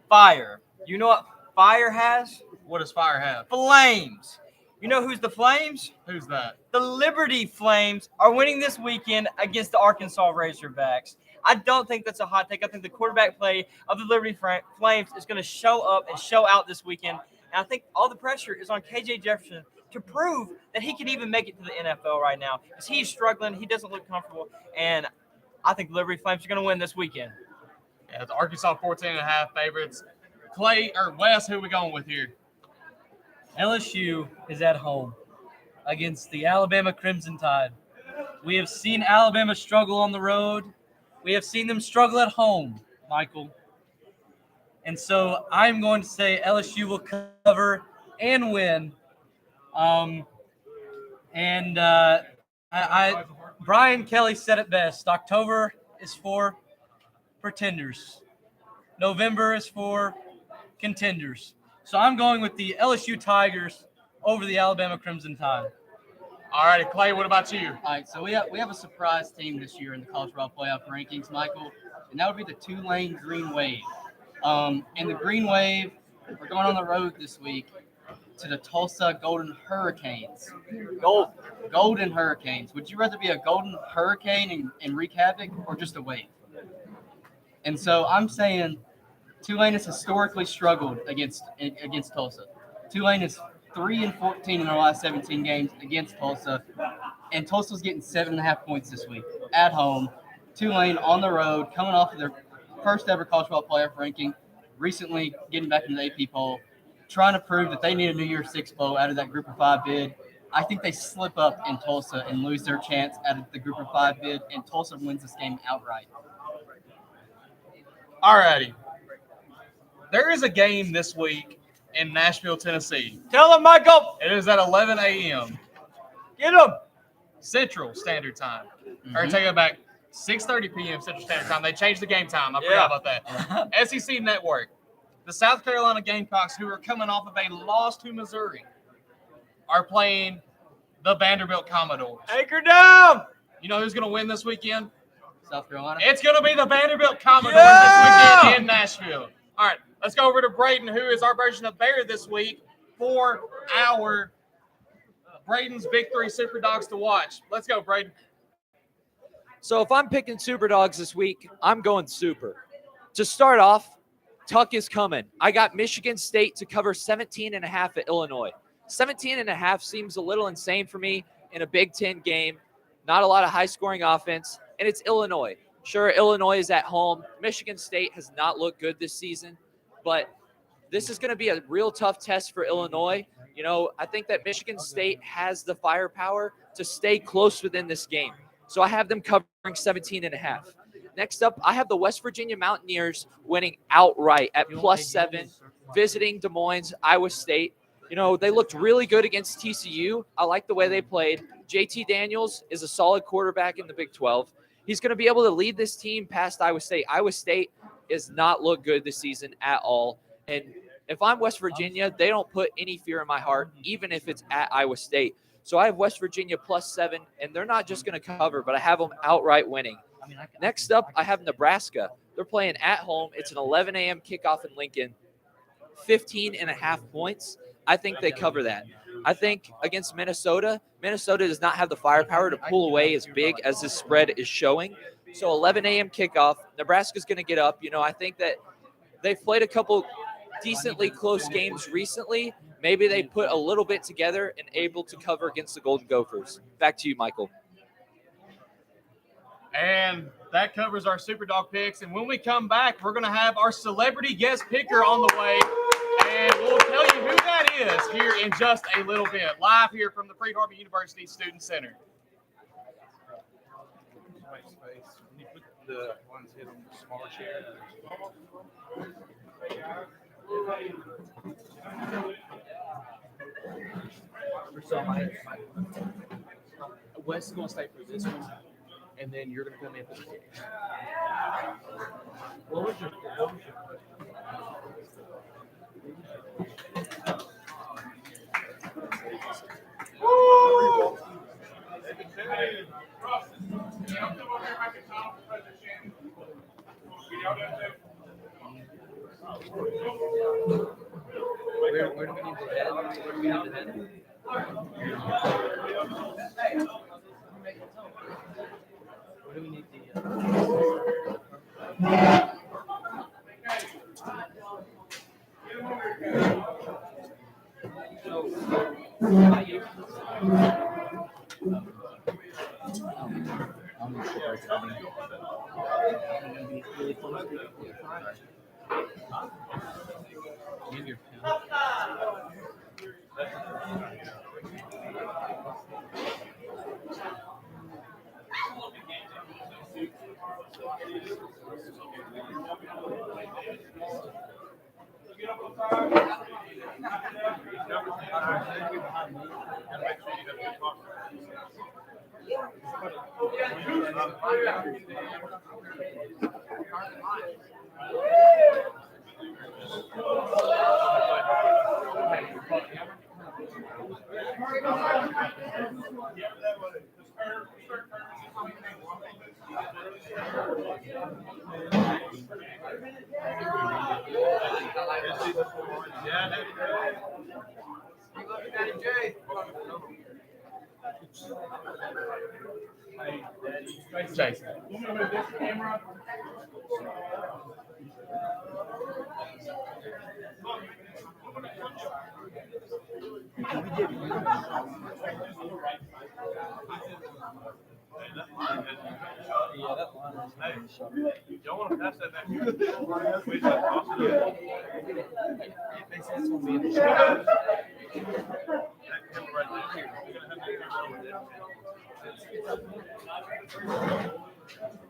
Fire. You know what fire has? What does fire have? Flames. You know who's the Flames? Who's that? The Liberty Flames are winning this weekend against the Arkansas Razorbacks. I don't think that's a hot take. I think the quarterback play of the Liberty Flames is going to show up and show out this weekend. And I think all the pressure is on KJ Jefferson to prove that he can even make it to the NFL right now. Because he's struggling. He doesn't look comfortable. And I think the Liberty Flames are going to win this weekend. Yeah, the Arkansas 14.5 favorites. Clay or Wes, who are we going with here? LSU is at home against the Alabama Crimson Tide. We have seen Alabama struggle on the road. We have seen them struggle at home, Michael. And so I'm going to say LSU will cover and win. Brian Kelly said it best. October is for pretenders. November is for contenders. So I'm going with the LSU Tigers over the Alabama Crimson Tide. All righty, Clay, what about you? All right, so we have a surprise team this year in the college football playoff rankings, Michael, and that would be the Tulane Green Wave. And the Green Wave, we're going on the road this week to the Tulsa Golden Hurricanes. Golden Hurricanes. Would you rather be a Golden Hurricane and wreak havoc or just a wave? And so I'm saying Tulane has historically struggled against Tulsa. Tulane is 3-14 in their last 17 games against Tulsa, and Tulsa's getting 7.5 points this week at home. Tulane on the road, coming off of their first ever college football playoff ranking, recently getting back into the AP poll, trying to prove that they need a New Year's Six bowl out of that Group of 5 bid. I think they slip up in Tulsa and lose their chance out of the Group of 5 bid, and Tulsa wins this game outright. All righty. There is a game this week in Nashville, Tennessee. Tell them, Michael. It is at 11 a.m. Get them. Central Standard Time. Or take it back, 6:30 p.m. Central Standard Time. They changed the game time. I forgot about that. SEC Network. The South Carolina Gamecocks, who are coming off of a loss to Missouri, are playing the Vanderbilt Commodores. Anchor down. You know who's going to win this weekend? South Carolina. It's going to be the Vanderbilt Commodores this weekend in Nashville. All right, let's go over to Braden, who is our version of Bear this week for our Braden's Big Three Super Dogs to watch. Let's go, Braden. So if I'm picking Super Dogs this week, I'm going Super. To start off, Tuck is coming. I got Michigan State to cover 17.5 at Illinois. 17.5 seems a little insane for me in a Big Ten game. Not a lot of high-scoring offense, and it's Illinois. Sure, Illinois is at home. Michigan State has not looked good this season, but this is going to be a real tough test for Illinois. You know, I think that Michigan State has the firepower to stay close within this game. So I have them covering 17.5. Next up, I have the West Virginia Mountaineers winning outright at +7, visiting Des Moines, Iowa State. You know, they looked really good against TCU. I like the way they played. JT Daniels is a solid quarterback in the Big 12. He's going to be able to lead this team past Iowa State. Iowa State has not looked good this season at all. And if I'm West Virginia, they don't put any fear in my heart, even if it's at Iowa State. So I have West Virginia +7, and they're not just going to cover, but I have them outright winning. Next up, I have Nebraska. They're playing at home. It's an 11 a.m. kickoff in Lincoln. 15.5 points. I think they cover that. I think against Minnesota, Minnesota does not have the firepower to pull away as big as this spread is showing. So 11 a.m. kickoff. Nebraska's going to get up. You know, I think that they've played a couple decently close games recently. Maybe they put a little bit together and able to cover against the Golden Gophers. Back to you, Michael. And that covers our Super Dog picks. And when we come back, we're going to have our celebrity guest picker on the way. And we'll tell you who that is here in just a little bit. Live here from the Freed-Hardeman University Student Center. When you put the one's head on the smaller chair. Wes is going to stay for this one, and then you're going to come in for the kick. What was your Where do we need to head? Where do we need to head? Where do we need Jason. You don't want to pass that back.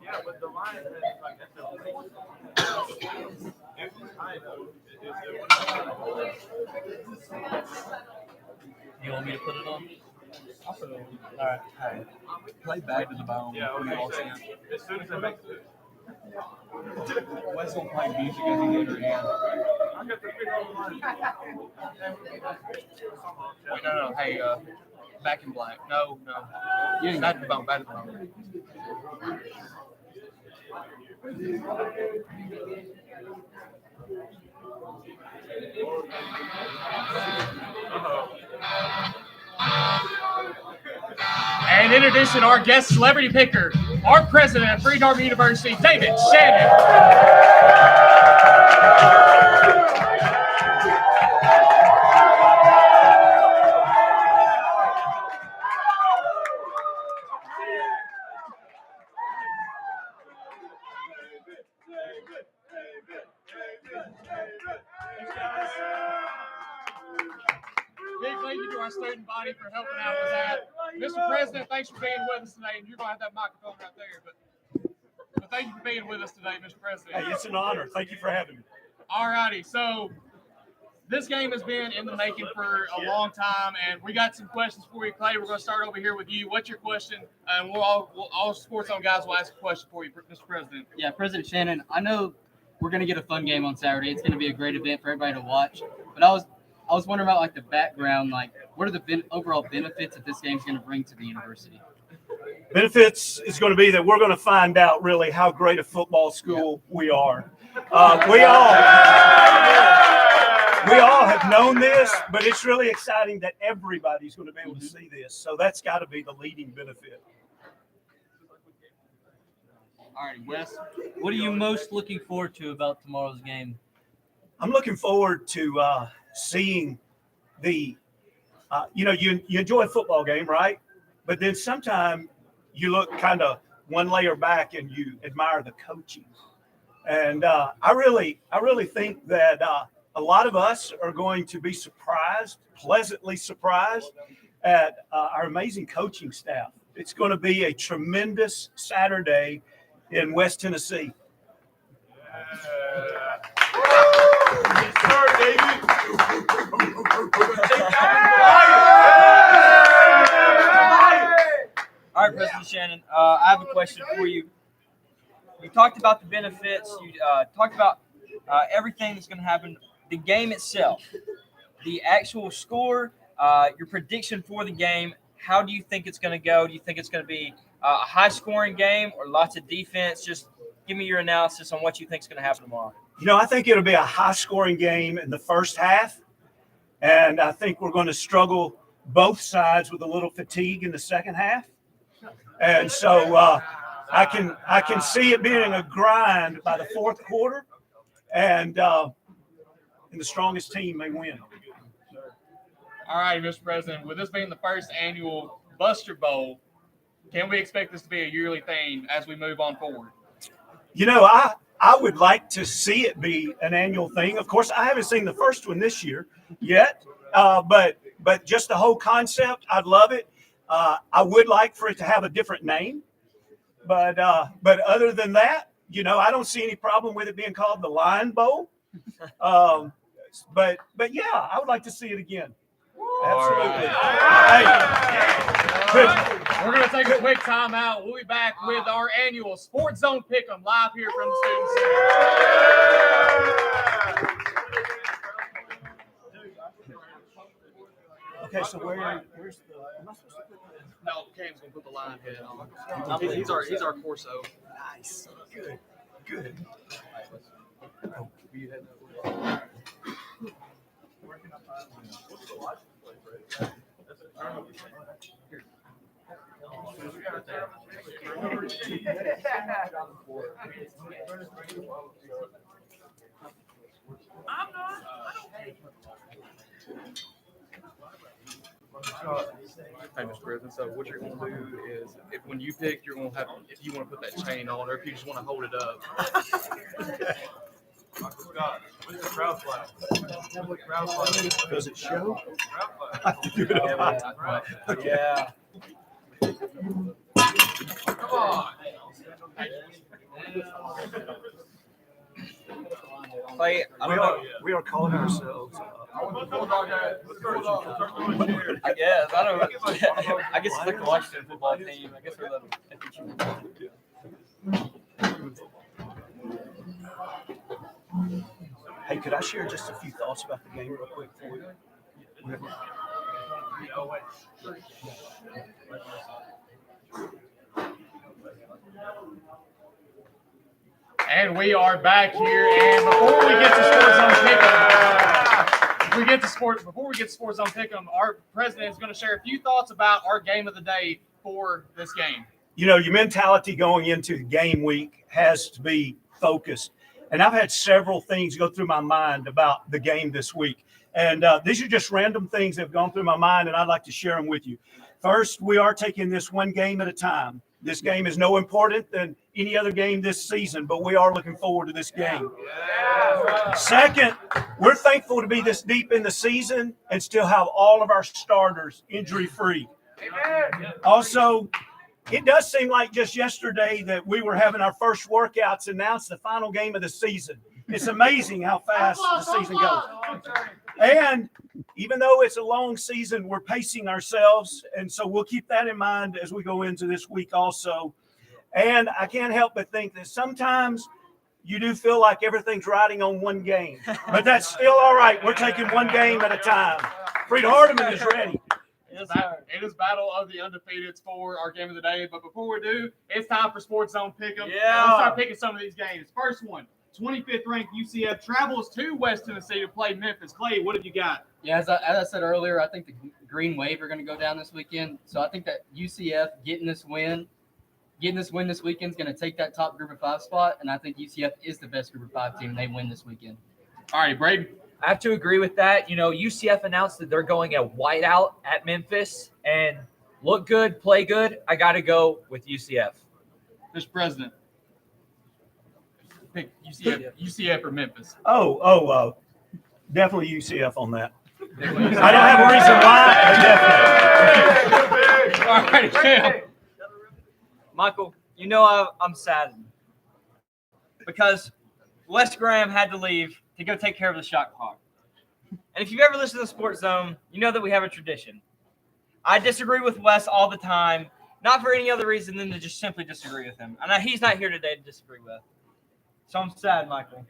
Yeah, but the line is like that's You want me to put it on? I'll put it on. All right. Play back to the bone. Yeah, okay. As soon as I make it. Wes gonna play music as he did her hand. I got the figure on the line. Wait, no. Hey, back in black. No. You ain't back to the bone. Back to the bone. And introducing our guest celebrity picker, our president of Freed-Hardeman University, David Shannon. Big thank you to our student body for helping out with that. Mr. President, thanks for being with us today. And you're going to have that microphone right there. But thank you for being with us today, Mr. President. Hey, it's an honor. Thank you for having me. All righty. So this game has been in the making for a long time, and we got some questions for you, Clay. We're going to start over here with you. What's your question? And all sports zone guys will ask a question for you, Mr. President. Yeah, President Shannon, I know we're going to get a fun game on Saturday. It's going to be a great event for everybody to watch. But I was wondering about like the background, like what are the overall benefits that this game's going to bring to the university? Benefits is going to be that we're going to find out really how great a football school we are. We all have known this, but it's really exciting that everybody's going to be able to see this. So that's got to be the leading benefit. All right, Wes. What are you most looking forward to about tomorrow's game? I'm looking forward to seeing the, you enjoy a football game, right? But then sometimes you look kind of one layer back and you admire the coaching. And I really think that a lot of us are going to be pleasantly surprised at our amazing coaching staff. It's going to be a tremendous Saturday in West Tennessee. Yes, sir, David. All right, President Shannon, I have a question for you. You talked about the benefits. You talked about everything that's going to happen. The game itself, the actual score, your prediction for the game. How do you think it's going to go? Do you think it's going to be a high-scoring game or lots of defense? Just give me your analysis on what you think is going to happen tomorrow. I think it'll be a high-scoring game in the first half, and I think we're going to struggle both sides with a little fatigue in the second half. And so I can see it being a grind by the fourth quarter, and the strongest team may win. All right, Mr. President, with this being the first annual Buster Bowl, can we expect this to be a yearly thing as we move on forward? I would like to see it be an annual thing. Of course, I haven't seen the first one this year yet, but just the whole concept, I'd love it. I would like for it to have a different name, but other than that, I don't see any problem with it being called the Lion Bowl. But yeah, I would like to see it again. Absolutely. We're going to take a quick timeout. We'll be back with our annual Sports Zone Pick'em live here from the Student Center. Okay, so where's the? No, Cam's gonna put the line head on. He's our corso. Nice. Good. Hey, Mr. President, so what you're going to do is, when you pick, you're going to have, if you want to put that chain on, or if you just want to hold it up. What's the crowd flag? Does it show? Yeah. Come on. Clay, We are calling ourselves. I guess. I don't know. I guess it's like the Washington football team. I guess we're the FHU. Hey, could I share just a few thoughts about the game real quick for you? And we are back here. And before we get to Sports Zone Pick'em, before we get to Sports Zone Pick'em, our president is going to share a few thoughts about our game of the day for this game. You know, your mentality going into game week has to be focused. And I've had several things go through my mind about the game this week. And these are just random things that have gone through my mind, and I'd like to share them with you. First, we are taking this one game at a time. This game is no important than any other game this season, but we are looking forward to this game. Second, we're thankful to be this deep in the season and still have all of our starters injury-free. Also, it does seem like just yesterday that we were having our first workouts, and now it's the final game of the season. It's amazing how fast the season goes. And even though it's a long season, we're pacing ourselves, and so we'll keep that in mind as we go into this week also. And I can't help but think that sometimes you do feel like everything's riding on one game, but that's still all right. We're taking one game at a time. Freed-Hardeman is ready. It is Battle of the Undefeateds for our game of the day. But before we do, it's time for Sports Zone Pick'em. Yeah. Let's start picking some of these games. First one, 25th ranked UCF travels to West Tennessee to play Memphis. Clay, what have you got? Yeah, as I said earlier, I think the Green Wave are going to go down this weekend. So I think that UCF getting this win this weekend is going to take that top group of 5 spot, and I think UCF is the best group of 5 team. They win this weekend. All right, Braden. I have to agree with that. You know, UCF announced that they're going at whiteout at Memphis and look good, play good. I got to go with UCF. Mr. President. Pick UCF or Memphis. Definitely UCF on that. I don't have a reason why, but definitely. All right, Cam. Michael, you know I'm saddened because Wes Graham had to leave to go take care of the shot clock. And if you've ever listened to the Sports Zone, you know that we have a tradition. I disagree with Wes all the time, not for any other reason than to just simply disagree with him. And he's not here today to disagree with. So I'm sad, Michael.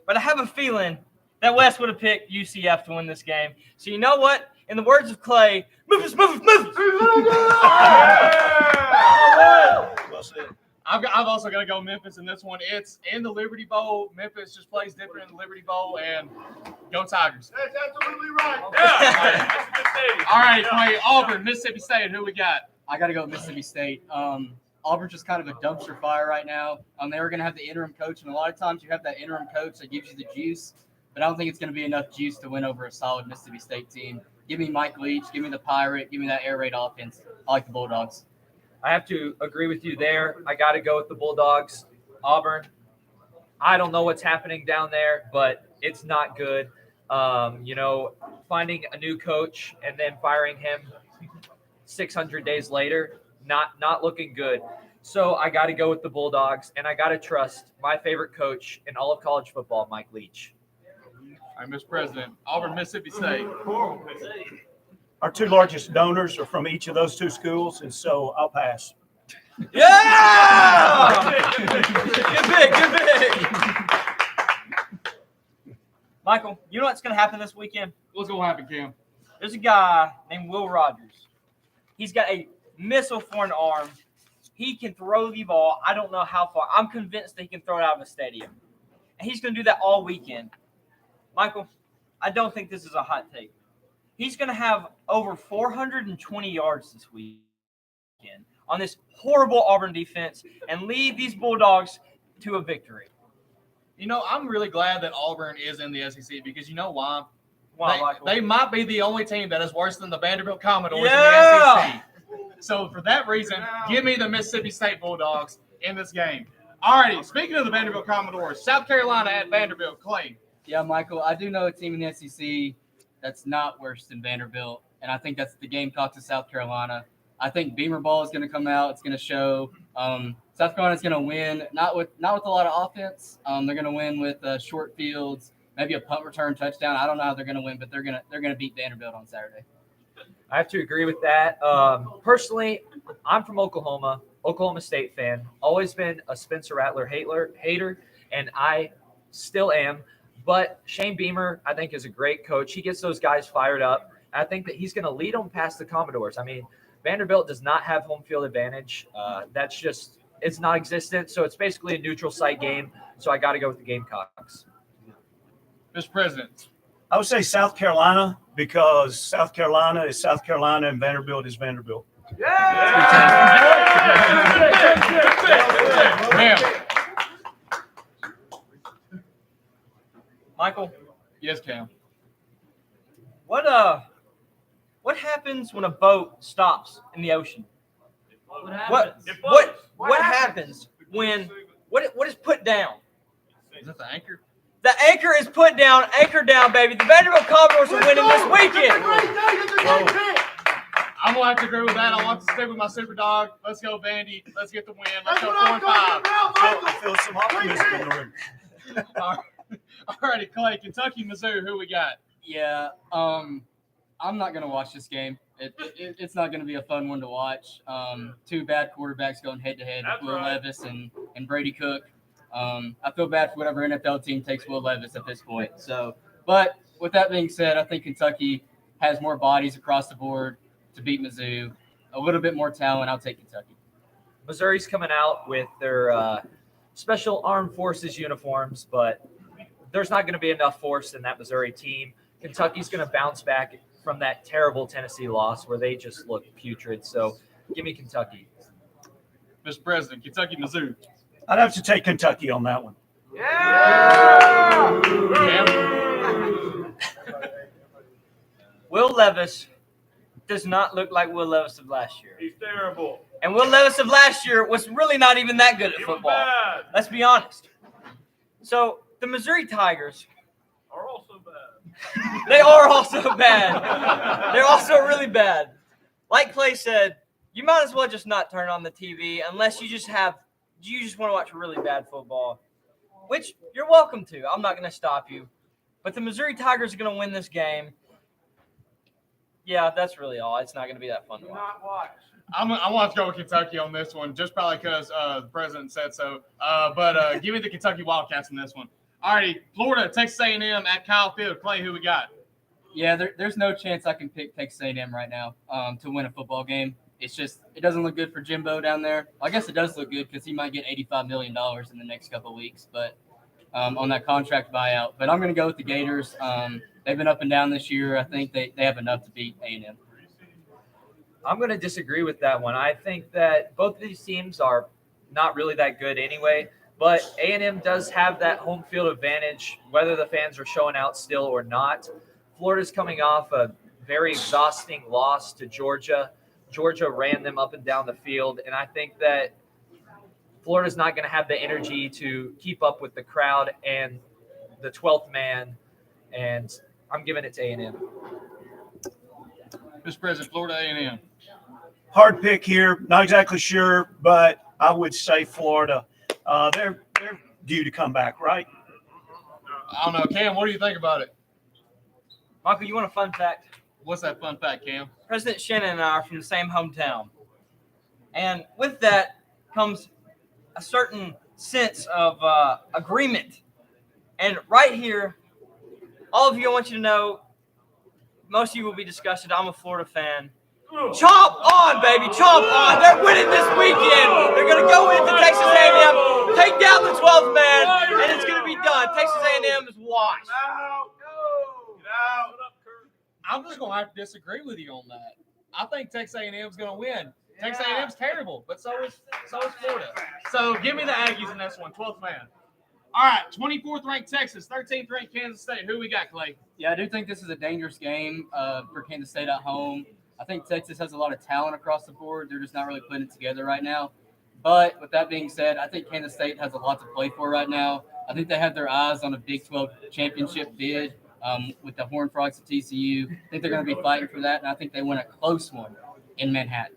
But I have a feeling that Wes would have picked UCF to win this game. So you know what? In the words of Clay, Memphis. Well said. I'm also going to go Memphis in this one. It's in the Liberty Bowl. Memphis just plays different in the Liberty Bowl, and go Tigers. That's absolutely right. All right, Clay, Auburn, Mississippi State, who we got? I got to go with Mississippi State. Auburn's just kind of a dumpster fire right now. They were going to have the interim coach, and a lot of times you have that interim coach that gives you the juice, but I don't think it's going to be enough juice to win over a solid Mississippi State team. Give me Mike Leach. Give me the Pirate. Give me that air raid offense. I like the Bulldogs. I have to agree with you there. I got to go with the Bulldogs. Auburn, I don't know what's happening down there, but it's not good. You know, finding a new coach and then firing him 600 days later, not looking good. So I got to go with the Bulldogs, and I got to trust my favorite coach in all of college football, Mike Leach. All right, Mr. President, Auburn, Mississippi State. Our 2 largest donors are from each of those 2 schools, and so I'll pass. Yeah! Good pick. Michael, you know what's going to happen this weekend? What's going to happen, Cam? There's a guy named Will Rogers. He's got a missile for an arm. He can throw the ball. I don't know how far. I'm convinced that he can throw it out of a stadium. And he's going to do that all weekend. Michael, I don't think this is a hot take. He's going to have over 420 yards this weekend on this horrible Auburn defense and lead these Bulldogs to a victory. You know, I'm really glad that Auburn is in the SEC because you know why? Why, Michael? They might be the only team that is worse than the Vanderbilt Commodores in Yeah! the SEC. So for that reason, give me the Mississippi State Bulldogs in this game. All righty, speaking of the Vanderbilt Commodores, South Carolina at Vanderbilt. Clay. Yeah, Michael, I do know a team in the SEC that's not worse than Vanderbilt, and I think that's the Gamecocks of South Carolina. I think Beamer ball is going to come out. It's going to show South Carolina's going to win, not with a lot of offense. They're going to win with short fields, maybe a punt return touchdown. I don't know how they're going to win, but they're going to beat Vanderbilt on Saturday. I have to agree with that. Personally, I'm from Oklahoma State fan. Always been a Spencer Rattler hater, and I still am. But Shane Beamer, I think, is a great coach. He gets those guys fired up. I think that he's going to lead them past the Commodores. I mean, Vanderbilt does not have home field advantage. That's just it's non-existent. So it's basically a neutral site game. So I got to go with the Gamecocks. Mr. President. I would say South Carolina because South Carolina is South Carolina and Vanderbilt is Vanderbilt. Michael? Yes, Cam. What happens when a boat stops in the ocean? What happens when what is put down? Is that the anchor? The anchor is put down. Anchor down, baby. The Vanderbilt Commodores are winning this weekend. I'm gonna have to agree with that. I want to stick with my super dog. Let's go, Vandy. Let's get the win. Let's go 4-5. I feel some optimism in the room. All righty, Clay. Kentucky, Mizzou. Who we got? Yeah, I'm not gonna watch this game. It's not gonna be a fun one to watch. Two bad quarterbacks going head to head with Will Levis and Brady Cook. I feel bad for whatever NFL team takes Will Levis at this point. So, but with that being said, I think Kentucky has more bodies across the board to beat Mizzou. A little bit more talent. I'll take Kentucky. Missouri's coming out with their Special Armed Forces uniforms, but there's not going to be enough force in that Missouri team. Kentucky's going to bounce back from that terrible Tennessee loss where they just look putrid. So give me Kentucky. Mr. President, Kentucky, Mizzou. I'd have to take Kentucky on that one. Will Levis does not look like Will Levis of last year. He's terrible. And Will Levis of last year was really not even that good at football. Let's be honest. So the Missouri Tigers Are also bad. they are also bad. They're also really bad. Like Clay said, you might as well just not turn on the TV unless you just want to watch really bad football, which you're welcome to. I'm not going to stop you. But the Missouri Tigers are going to win this game. Yeah, that's really all. It's not going to be that fun to watch. I'm gonna have to go with Kentucky on this one, just probably because the president said so. But give me the Kentucky Wildcats in this one. All righty, Florida, Texas A&M at Kyle Field. Clay, who we got? Yeah, there's no chance I can pick Texas A&M right now to win a football game. It's just it doesn't look good for Jimbo down there. I guess it does look good because he might get $85 million in the next couple of weeks, but on that contract buyout. But I'm going to go with the Gators. They've been up and down this year. I think they have enough to beat A&M. I'm going to disagree with that one. I think that both of these teams are not really that good anyway, but A&M does have that home field advantage, whether the fans are showing out still or not. Florida's coming off a very exhausting loss to Georgia. Georgia ran them up and down the field, and I think that Florida's not going to have the energy to keep up with the crowd and the 12th man, and I'm giving it to A&M. Mr. President, Florida A&M. Hard pick here. Not exactly sure, but I would say Florida. They're due to come back, right? I don't know. Cam, what do you think about it? Michael, you want a fun fact? What's that fun fact, Cam? President Shannon and I are from the same hometown. And with that comes a certain sense of agreement. And right here, all of you, I want you to know, most of you will be disgusted. I'm a Florida fan. Chomp on, baby. Chomp on. They're winning this weekend. They're going to go into Texas A&M, take down the 12th man, and it's going to be done. Texas A&M is washed. I'm just going to have to disagree with you on that. I think Texas A&M is going to win. Texas A&M is terrible, but so is Florida. So give me the Aggies in this one, 12th man. All right, 24th ranked Texas, 13th ranked Kansas State. Who we got, Clay? Yeah, I do think this is a dangerous game for Kansas State at home. I think Texas has a lot of talent across the board. They're just not really putting it together right now. But with that being said, I think Kansas State has a lot to play for right now. I think they have their eyes on a Big 12 championship bid with the Horned Frogs of TCU. I think they're going to be fighting for that, and I think they win a close one in Manhattan.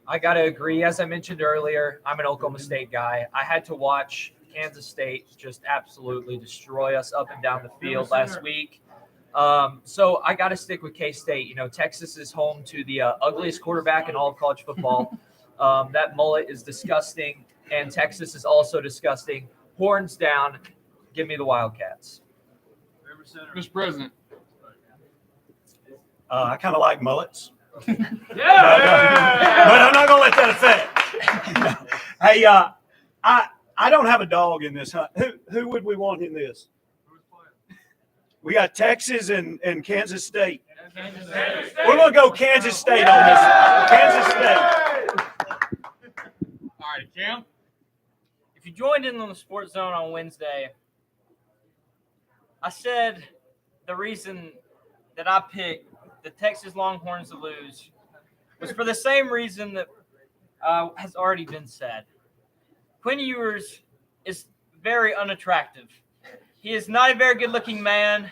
I got to agree. As I mentioned earlier, I'm an Oklahoma State guy. I had to watch Kansas State just absolutely destroy us up and down the field last week. So I got to stick with K-State. You know, Texas is home to the ugliest quarterback in all of college football. That mullet is disgusting, and Texas is also disgusting. Horns down. Give me the Wildcats. Mr. President. I kind of like mullets. Yeah! But I'm not going to let that affect. Hey, I don't have a dog in this hunt. Who would we want in this? We got Texas and Kansas State. We're gonna go Kansas State on this. Kansas State. All right, Cam. If you joined in on the Sports Zone on Wednesday, I said the reason that I picked the Texas Longhorns to lose was for the same reason that has already been said. Quinn Ewers is very unattractive. He is not a very good-looking man,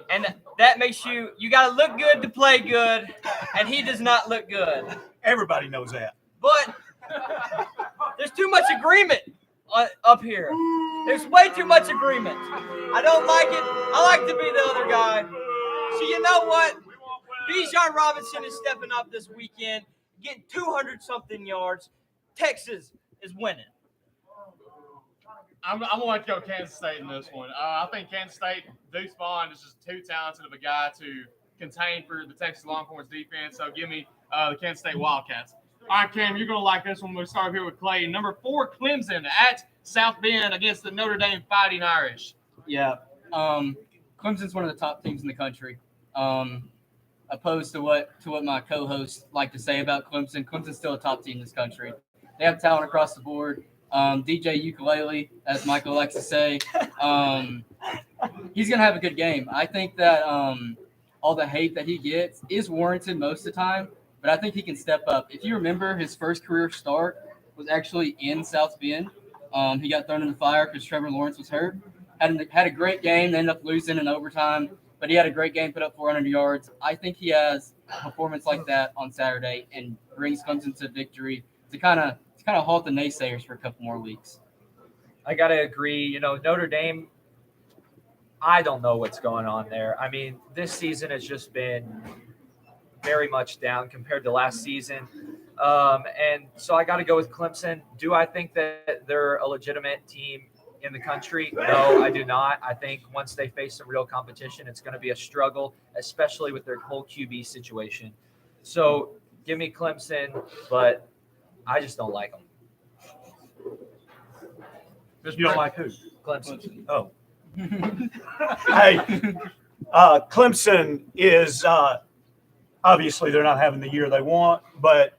and that makes you got to look good to play good, and he does not look good. Everybody knows that. But there's too much agreement up here. There's way too much agreement. I don't like it. I like to be the other guy. So you know what? Bijan Robinson is stepping up this weekend, getting 200-something yards. Texas is winning. I'm going to go Kansas State in this one. I think Kansas State, Deuce Vaughn is just too talented of a guy to contain for the Texas Longhorns defense. So give me the Kansas State Wildcats. All right, Cam, you're going to like this one. We'll start here with Clay. Number 4, Clemson at South Bend against the Notre Dame Fighting Irish. Yeah. Clemson's one of the top teams in the country. Opposed to what my co-hosts like to say about Clemson, Clemson's still a top team in this country. They have talent across the board. DJ Ukulele, as Michael likes to say, he's going to have a good game. I think that all the hate that he gets is warranted most of the time, but I think he can step up. If you remember, his first career start was actually in South Bend. He got thrown in the fire because Trevor Lawrence was hurt. Had a great game. They ended up losing in overtime, but he had a great game, put up 400 yards. I think he has a performance like that on Saturday and brings Clemson to victory to kind of halt the naysayers for a couple more weeks. I got to agree. You know, Notre Dame, I don't know what's going on there. I mean, this season has just been very much down compared to last season. And so I got to go with Clemson. Do I think that they're a legitimate team in the country? No, I do not. I think once they face some real competition, it's going to be a struggle, especially with their whole QB situation. So give me Clemson, but I just don't like them. You don't like who? Clemson. Oh. Hey, Clemson is obviously they're not having the year they want, but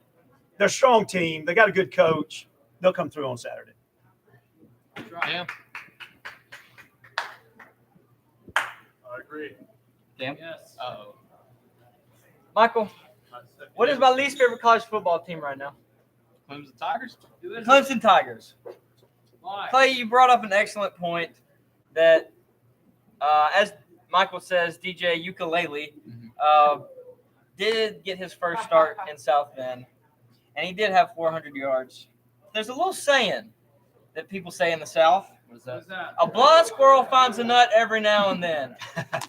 they're a strong team. They got a good coach. They'll come through on Saturday. Cam. I agree. Cam? Yes. Uh-oh. Michael, what is my least favorite college football team right now? Clemson Tigers? Clemson Tigers. Why? Clay, you brought up an excellent point that, as Michael says, DJ Ukulele did get his first start in South Bend, and he did have 400 yards. There's a little saying that people say in the South. What is that? A blind squirrel finds a nut every now and then.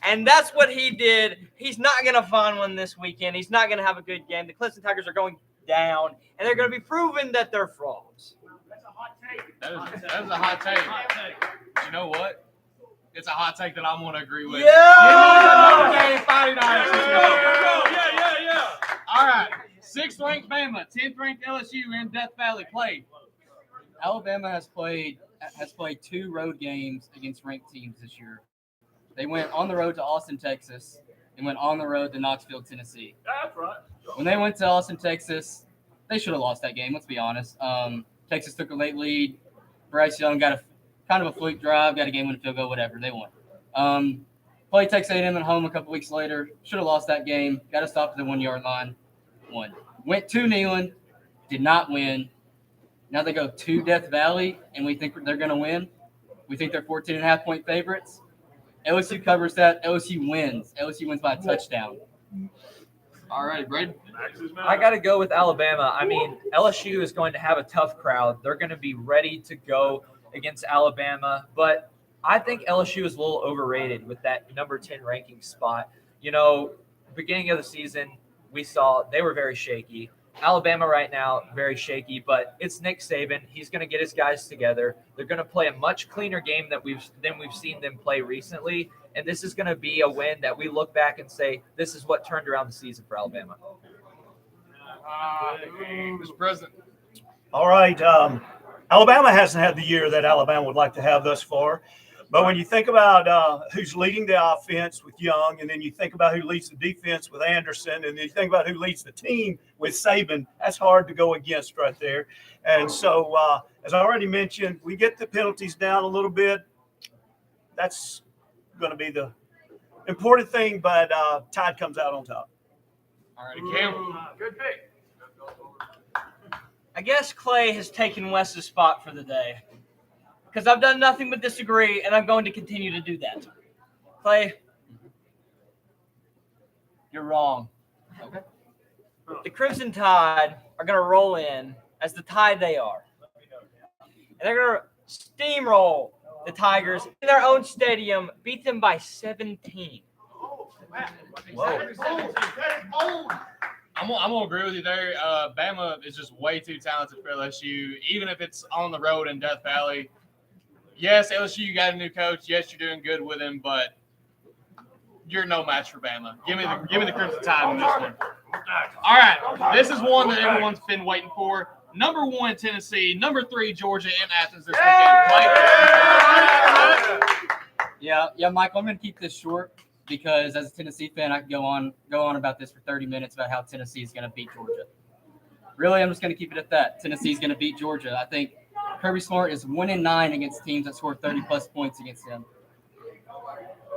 And that's what he did. He's not going to find one this weekend. He's not going to have a good game. The Clemson Tigers are going down, and they're going to be proven that they're frauds. That's a hot take. That is a hot take. But you know what? It's a hot take that I'm going to agree with. Yeah! Give me the Notre Dame Fighting Irish. Yeah. All right. 6th ranked Bama, 10th ranked LSU in Death Valley play. Alabama has played 2 road games against ranked teams this year. They went on the road to Austin, Texas, and went on the road to Knoxville, Tennessee. That's right. When they went to Austin, Texas, they should have lost that game. Let's be honest. Texas took a late lead. Bryce Young got a kind of a fluke drive, got a game-winning field goal, whatever. They won. Played Texas A&M at home a couple weeks later. Should have lost that game. Got to stop at the 1-yard line. Won. Went to Neyland. Did not win. Now they go to Death Valley, and we think they're going to win. We think they're 14.5-point favorites. LSU covers that. LSU wins. LSU wins by a touchdown. All right, Braden. I got to go with Alabama. I mean, LSU is going to have a tough crowd. They're going to be ready to go against Alabama, but I think LSU is a little overrated with that number 10 ranking spot. You know, beginning of the season, we saw they were very shaky. Alabama right now, very shaky, but it's Nick Saban. He's going to get his guys together. They're going to play a much cleaner game than we've seen them play recently, and this is going to be a win that we look back and say, this is what turned around the season for Alabama. Mr. President. All right. Alabama hasn't had the year that Alabama would like to have thus far. But when you think about who's leading the offense with Young, and then you think about who leads the defense with Anderson, and then you think about who leads the team with Saban, that's hard to go against right there. And so, as I already mentioned, we get the penalties down a little bit. That's going to be the important thing, but Tide comes out on top. All right, Cam. Good pick. I guess Clay has taken Wes's spot for the day because I've done nothing but disagree, and I'm going to continue to do that. Clay, you're wrong. Okay. The Crimson Tide are going to roll in as the Tide they are. And they're going to steamroll the Tigers in their own stadium, beat them by 17. I'm gonna agree with you there. Bama is just way too talented for LSU, even if it's on the road in Death Valley. Yes, LSU, you got a new coach. Yes, you're doing good with him, but you're no match for Bama. Give me the Crimson Tide in this one. All right, this is one that everyone's been waiting for. Number 1, Tennessee. Number 3, Georgia in Athens this weekend. Yeah, Michael, I'm going to keep this short because as a Tennessee fan, I could go on about this for 30 minutes about how Tennessee is going to beat Georgia. Really, I'm just going to keep it at that. Tennessee's going to beat Georgia. I think Kirby Smart is 1-9 against teams that score 30-plus points against him.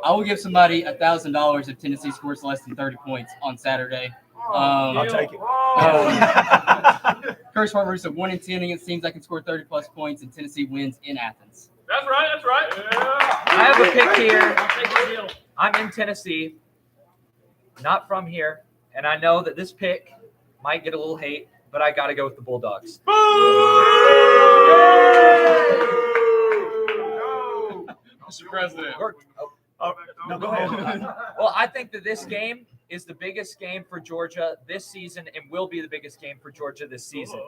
I will give somebody $1,000 if Tennessee scores less than 30 points on Saturday. I'll take it. Kirby Smart versus 1-10 against teams that can score 30-plus points, and Tennessee wins in Athens. That's right. That's right. I have a pick here. I'm in Tennessee, not from here, and I know that this pick might get a little hate, but I got to go with the Bulldogs. Mr. President. No, go ahead. Well, I think that this game is the biggest game for Georgia this season and will be the biggest game for Georgia this season.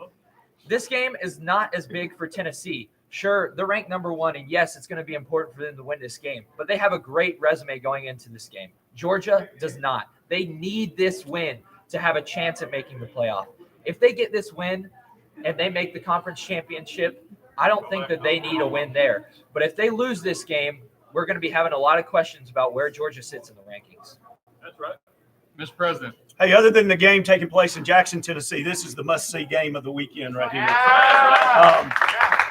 This game is not as big for Tennessee. Sure, they're ranked number 1, and yes, it's going to be important for them to win this game, but they have a great resume going into this game. Georgia does not. They need this win to have a chance at making the playoff. If they get this win and they make the conference championship, I don't think that they need a win there. But if they lose this game, we're going to be having a lot of questions about where Georgia sits in the rankings. That's right. Mr. President. Hey, other than the game taking place in Jackson, Tennessee, this is the must-see game of the weekend right here.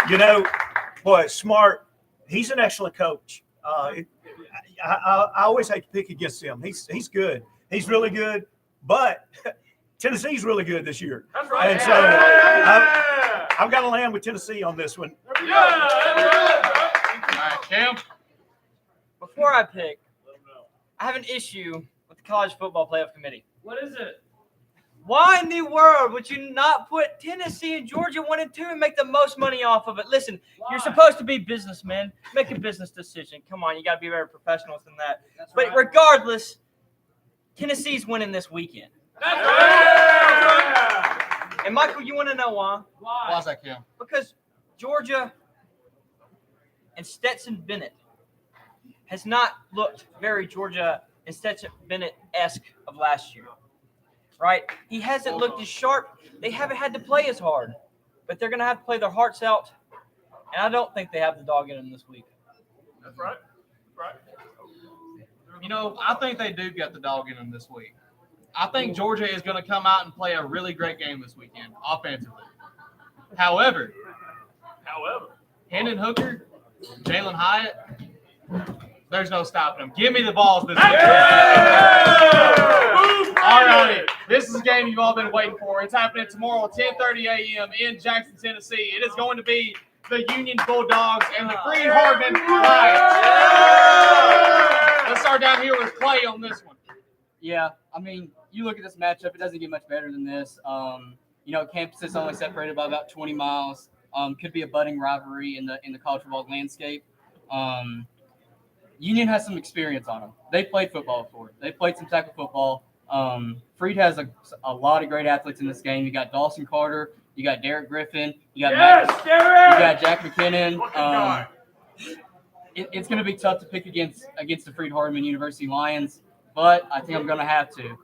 You know, boy, Smart, he's an excellent coach. I always hate to pick against him. He's good. He's really good, but Tennessee's really good this year. That's right. And so I've got to land with Tennessee on this one. All right, Cam. Before I pick, I have an issue with the College Football Playoff Committee. What is it? Why in the world would you not put Tennessee and Georgia 1 and 2 and make the most money off of it? Listen, you're supposed to be businessmen. Make a business decision. Come on, you got to be very professionals than that. But regardless, Tennessee's winning this weekend. That's right. And Michael, you want to know why? Why is that, Cam? Because Georgia and Stetson Bennett has not looked very Georgia and Stetson Bennett-esque of last year. Right? He hasn't looked as sharp. They haven't had to play as hard. But they're going to have to play their hearts out. And I don't think they have the dog in them this week. That's right. Right. You know, I think they do get the dog in them this week. I think Georgia is going to come out and play a really great game this weekend, offensively. However, Hendon Hooker, Jalen Hyatt, there's no stopping them. Give me the balls this weekend. All right. This is a game you've all been waiting for. It's happening tomorrow at 10:30 a.m. in Jackson, Tennessee. It is going to be the Union Bulldogs and the Freed-Hardeman Lions. Let's start down here with Clay on this one. Yeah, I mean, you look at this matchup, it doesn't get much better than this. You know, campus is only separated by about 20 miles. Could be a budding rivalry in the college football landscape. Union has some experience on them. They played football before. They played some tackle football. Freed has a lot of great athletes in this game. You got Dawson Carter. You got Derek Griffin. You got you got Jack McKinnon. It's going to be tough to pick against the Freed-Hardeman University Lions, but I think I'm going to have to.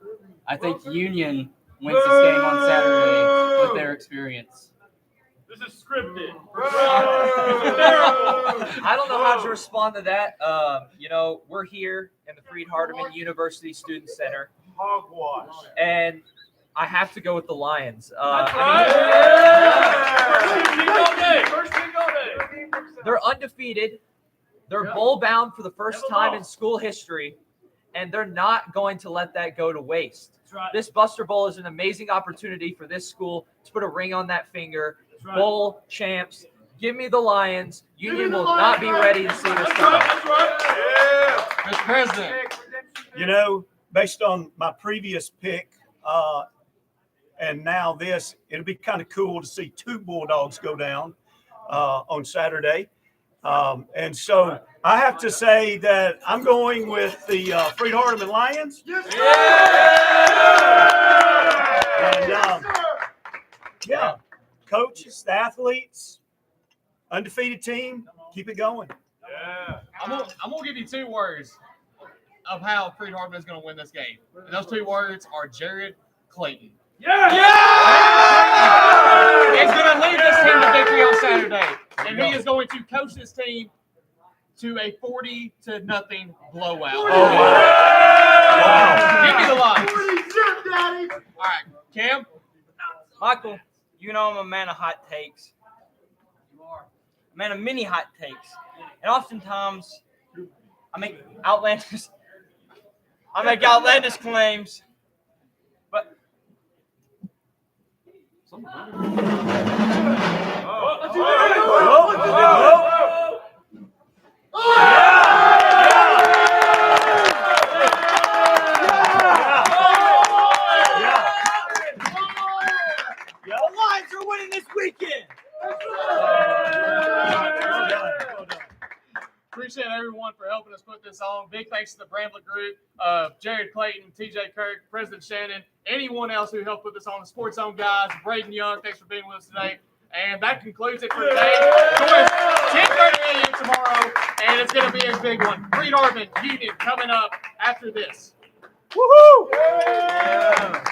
I think Union wins this game on Saturday with their experience. This is scripted. I don't know how to respond to that. We're here in the Freed-Hardeman University Student Center, Hogwash. and I have to go with the Lions. That's right. First thing all day. They're undefeated. They're bowl bound for the first time in school history, and they're not going to let that go to waste. Right. This Buster Bowl is an amazing opportunity for this school to put a ring on that finger. Right. Bowl champs. Give me the Lions. Union will not be ready to see this come. That's right. Yeah. Mr. President. You know, based on my previous pick and now this, it'll be kind of cool to see two Bulldogs go down on Saturday. And so I have to say that I'm going with the Freed-Hardeman Lions. Yes, And yeah, coaches, the athletes, undefeated team, keep it going. Yeah. I'm gonna give you 2 words of how Freed-Hardeman is gonna win this game. And those 2 words are Jared Clayton. Yeah. He's gonna lead this team to victory on Saturday, and he is going to coach this team to a 40-0 blowout. Oh, wow. Give me the Lions. All right, Cam. Michael, you know I'm a man of hot takes. You are. A man of many hot takes. And oftentimes, I make outlandish claims. But the Lions are winning this weekend. Appreciate everyone for helping us put this on. Big thanks to the Bramblett Group, Jared Clayton, TJ Kirk, President Shannon, anyone else who helped put this on. The Sports Zone guys, Braden Young, thanks for being with us today. And that concludes it for today. Join us 10:30 a.m. tomorrow, and it's going to be a big one. Freed-Hardeman Union coming up after this. Woohoo! Yeah.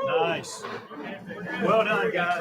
Nice. Well done, guys.